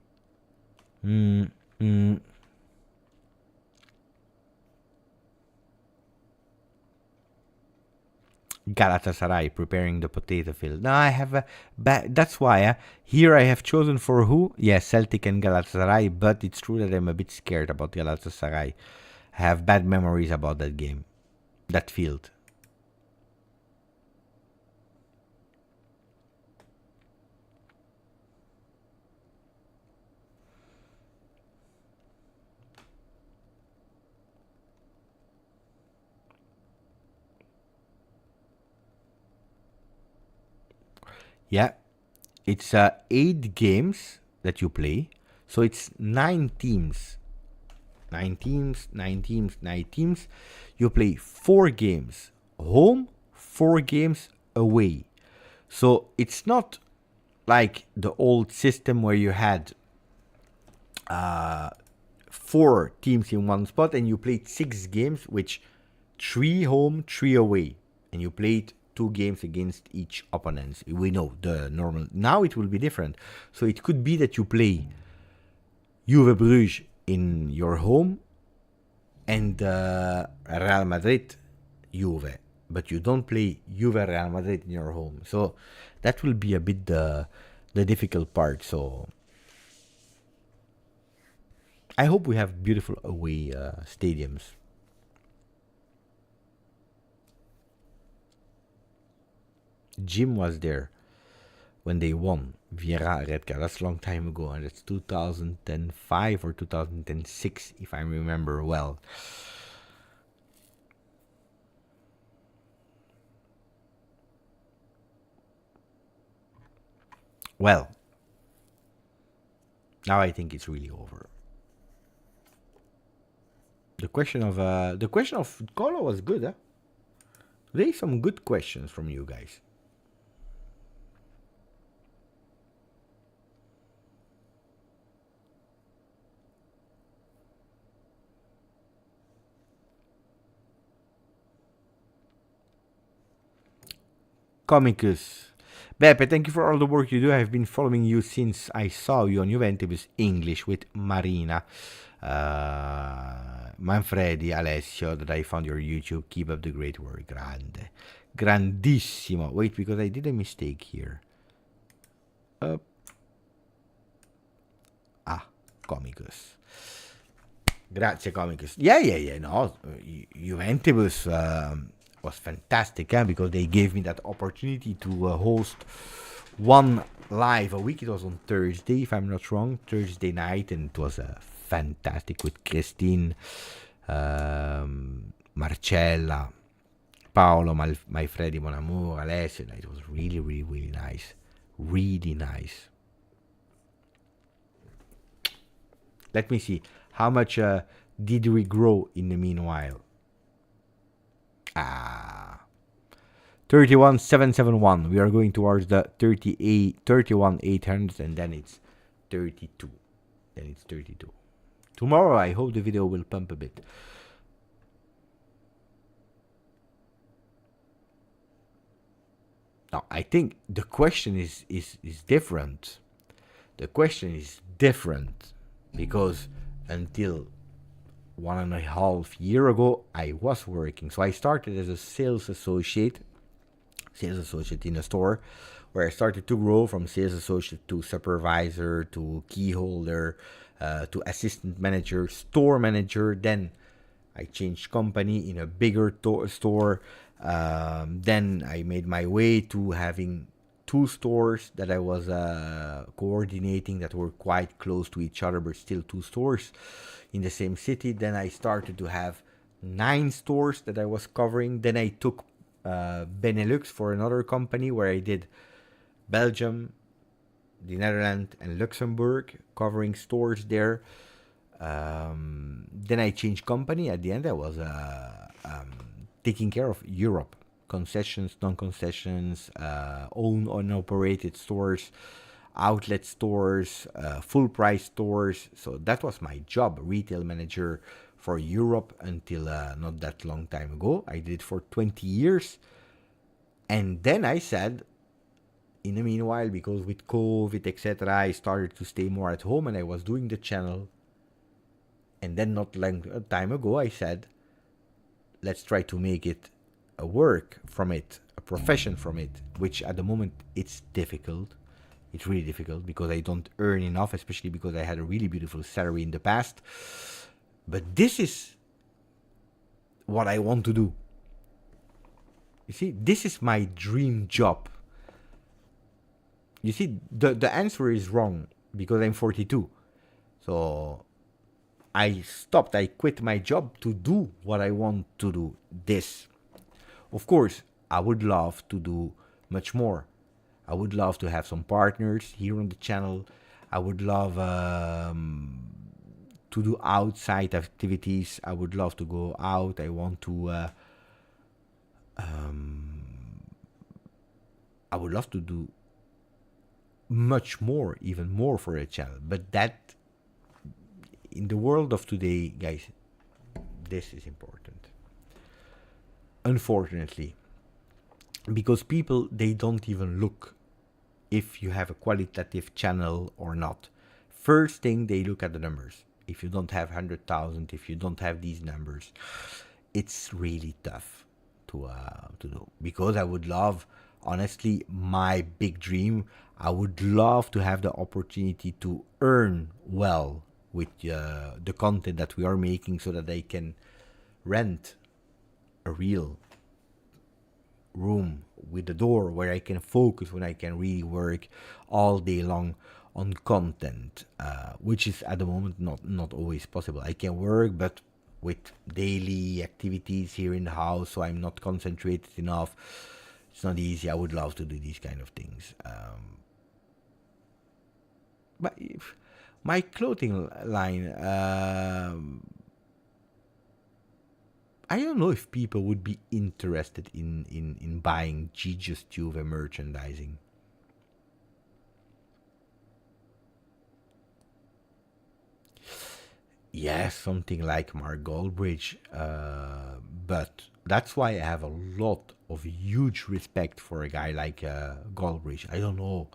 Galatasaray preparing the potato field. No, I have a that's why here I have chosen for who? Yes, Celtic and Galatasaray, but it's true that I'm a bit scared about Galatasaray. I have bad memories about that game, that field. Yeah, it's 8 games that you play, so it's 9 teams. 9 teams. You play 4 games home, 4 games away. So it's not like the old system where you had 4 teams in one spot and you played 6 games, which 3 home, 3 away, and you played 2 games against each opponent. We know the normal. Now it will be different. So it could be that you play Juve Bruges in your home and Real Madrid, Juve, but you don't play Juve Real Madrid in your home. So that will be a bit the difficult part. So I hope we have beautiful away stadiums. Jim was there when they won Vieira red card. That's a long time ago, and it's 2005 or 2006, if I remember well. Well, now I think it's really over. The question of Colo was good, huh? Today some good questions from you guys. Comicus. Beppe, thank you for all the work you do. I've been following you since I saw you on Juventus English with Marina, Manfredi, Alessio, that I found your YouTube. Keep up the great work. Grande. Grandissimo. Wait, because I did a mistake here. Comicus. Grazie, Comicus. Yeah. No, Juventus was fantastic, because they gave me that opportunity to host one live a week. It was on Thursday, if I'm not wrong, Thursday night, and it was fantastic with Christine, Marcella, Paolo, my Freddy, Mon Amour, Alessio. It was really, really, really nice. Really nice. Let me see. How much did we grow in the meanwhile? 31,771. We are going towards the 31,800, and then it's 32. Tomorrow, I hope the video will pump a bit. Now, I think the question is different. The question is different because until 1.5 years ago, I was working. So I started as a sales associate in a store, where I started to grow from sales associate to supervisor to key holder to assistant manager, store manager. Then I changed company in a bigger store. Then I made my way to having 2 stores that I was coordinating that were quite close to each other, but still 2 stores in the same city. Then I started to have 9 stores that I was covering. Then I took Benelux for another company, where I did Belgium, the Netherlands, and Luxembourg, covering stores there. Then I changed company. At the end, I was taking care of Europe. Concessions, non-concessions, own unoperated stores, outlet stores, full price stores. So that was my job, retail manager for Europe, until not that long time ago. I did it for 20 years. And then I said, in the meanwhile, because with COVID, etc., I started to stay more at home, and I was doing the channel. And then not long time ago, I said, let's try to make it a work from it, a profession from it, which at the moment it's difficult. It's really difficult because I don't earn enough, especially because I had a really beautiful salary in the past. But this is what I want to do. You see, this is my dream job. You see, the answer is wrong because I'm 42. So I quit my job to do what I want to do. This. Of course, I would love to do much more. I would love to have some partners here on the channel. I would love to do outside activities. I would love to go out. I want to... I would love to do much more, even more for a channel. But that, in the world of today, guys, this is important. Unfortunately, because people, they don't even look if you have a qualitative channel or not. First thing, they look at the numbers. if you don't have 100,000, if you don't have these numbers, it's really tough to do. Because I would love, honestly, my big dream, I would love to have the opportunity to earn well with the content that we are making, so that I can rent a real room with a door where I can focus, when I can really work all day long on content, which is at the moment not always possible. I can work, but with daily activities here in the house, so I'm not concentrated enough. It's not easy. I would love to do these kind of things. But if my clothing line, I don't know if people would be interested in buying GJustjuve merchandising. Yes, something like Mark Goldbridge, but that's why I have a lot of huge respect for a guy like Goldbridge. I don't know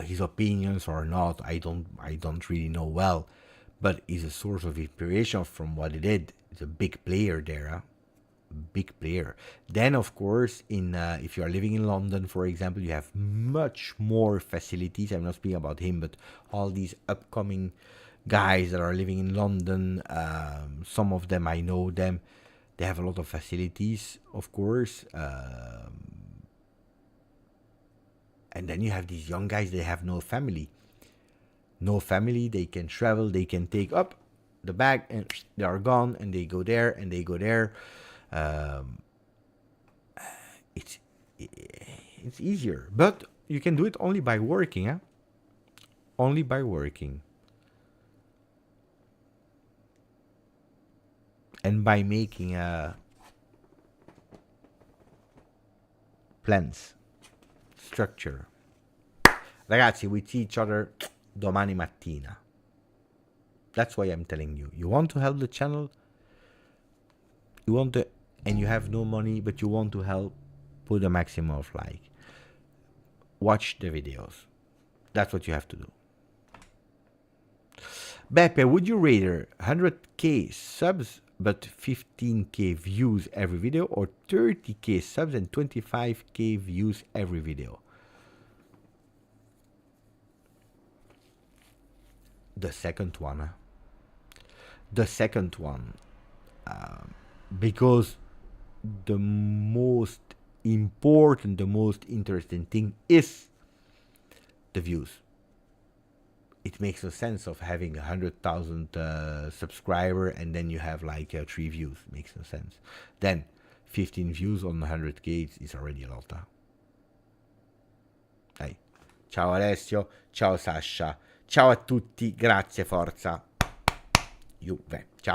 his opinions or not. I don't really know well, but he's a source of inspiration from what he did. He's a big player there, huh? Big player. Then, of course, in if you are living in London, for example, you have much more facilities. I'm not speaking about him, but all these upcoming guys that are living in London, some of them, I know them, they have a lot of facilities, of course. And then you have these young guys, they have no family. No family, they can travel, they can take up the bag and they are gone, and they go there and they go there. It's easier, but you can do it only by working, huh? Only by working. And by making plans, structure. Ragazzi, we see each other domani mattina. That's why I'm telling you. You want to help the channel? You want to, and you have no money, but you want to help? Put a maximum of like. Watch the videos. That's what you have to do. Beppe, would you rather 100k subs but 15k views every video, or 30k subs and 25k views every video? The second one. The second one. Because the most important, the most interesting thing is the views. It makes no sense of having 100,000 subscriber and then you have like 3 views. Makes no sense. Then 15 views on 100k is already a lot. Huh? Dai. Ciao Alessio, ciao Sasha, ciao a tutti, grazie, forza Juve. Ciao.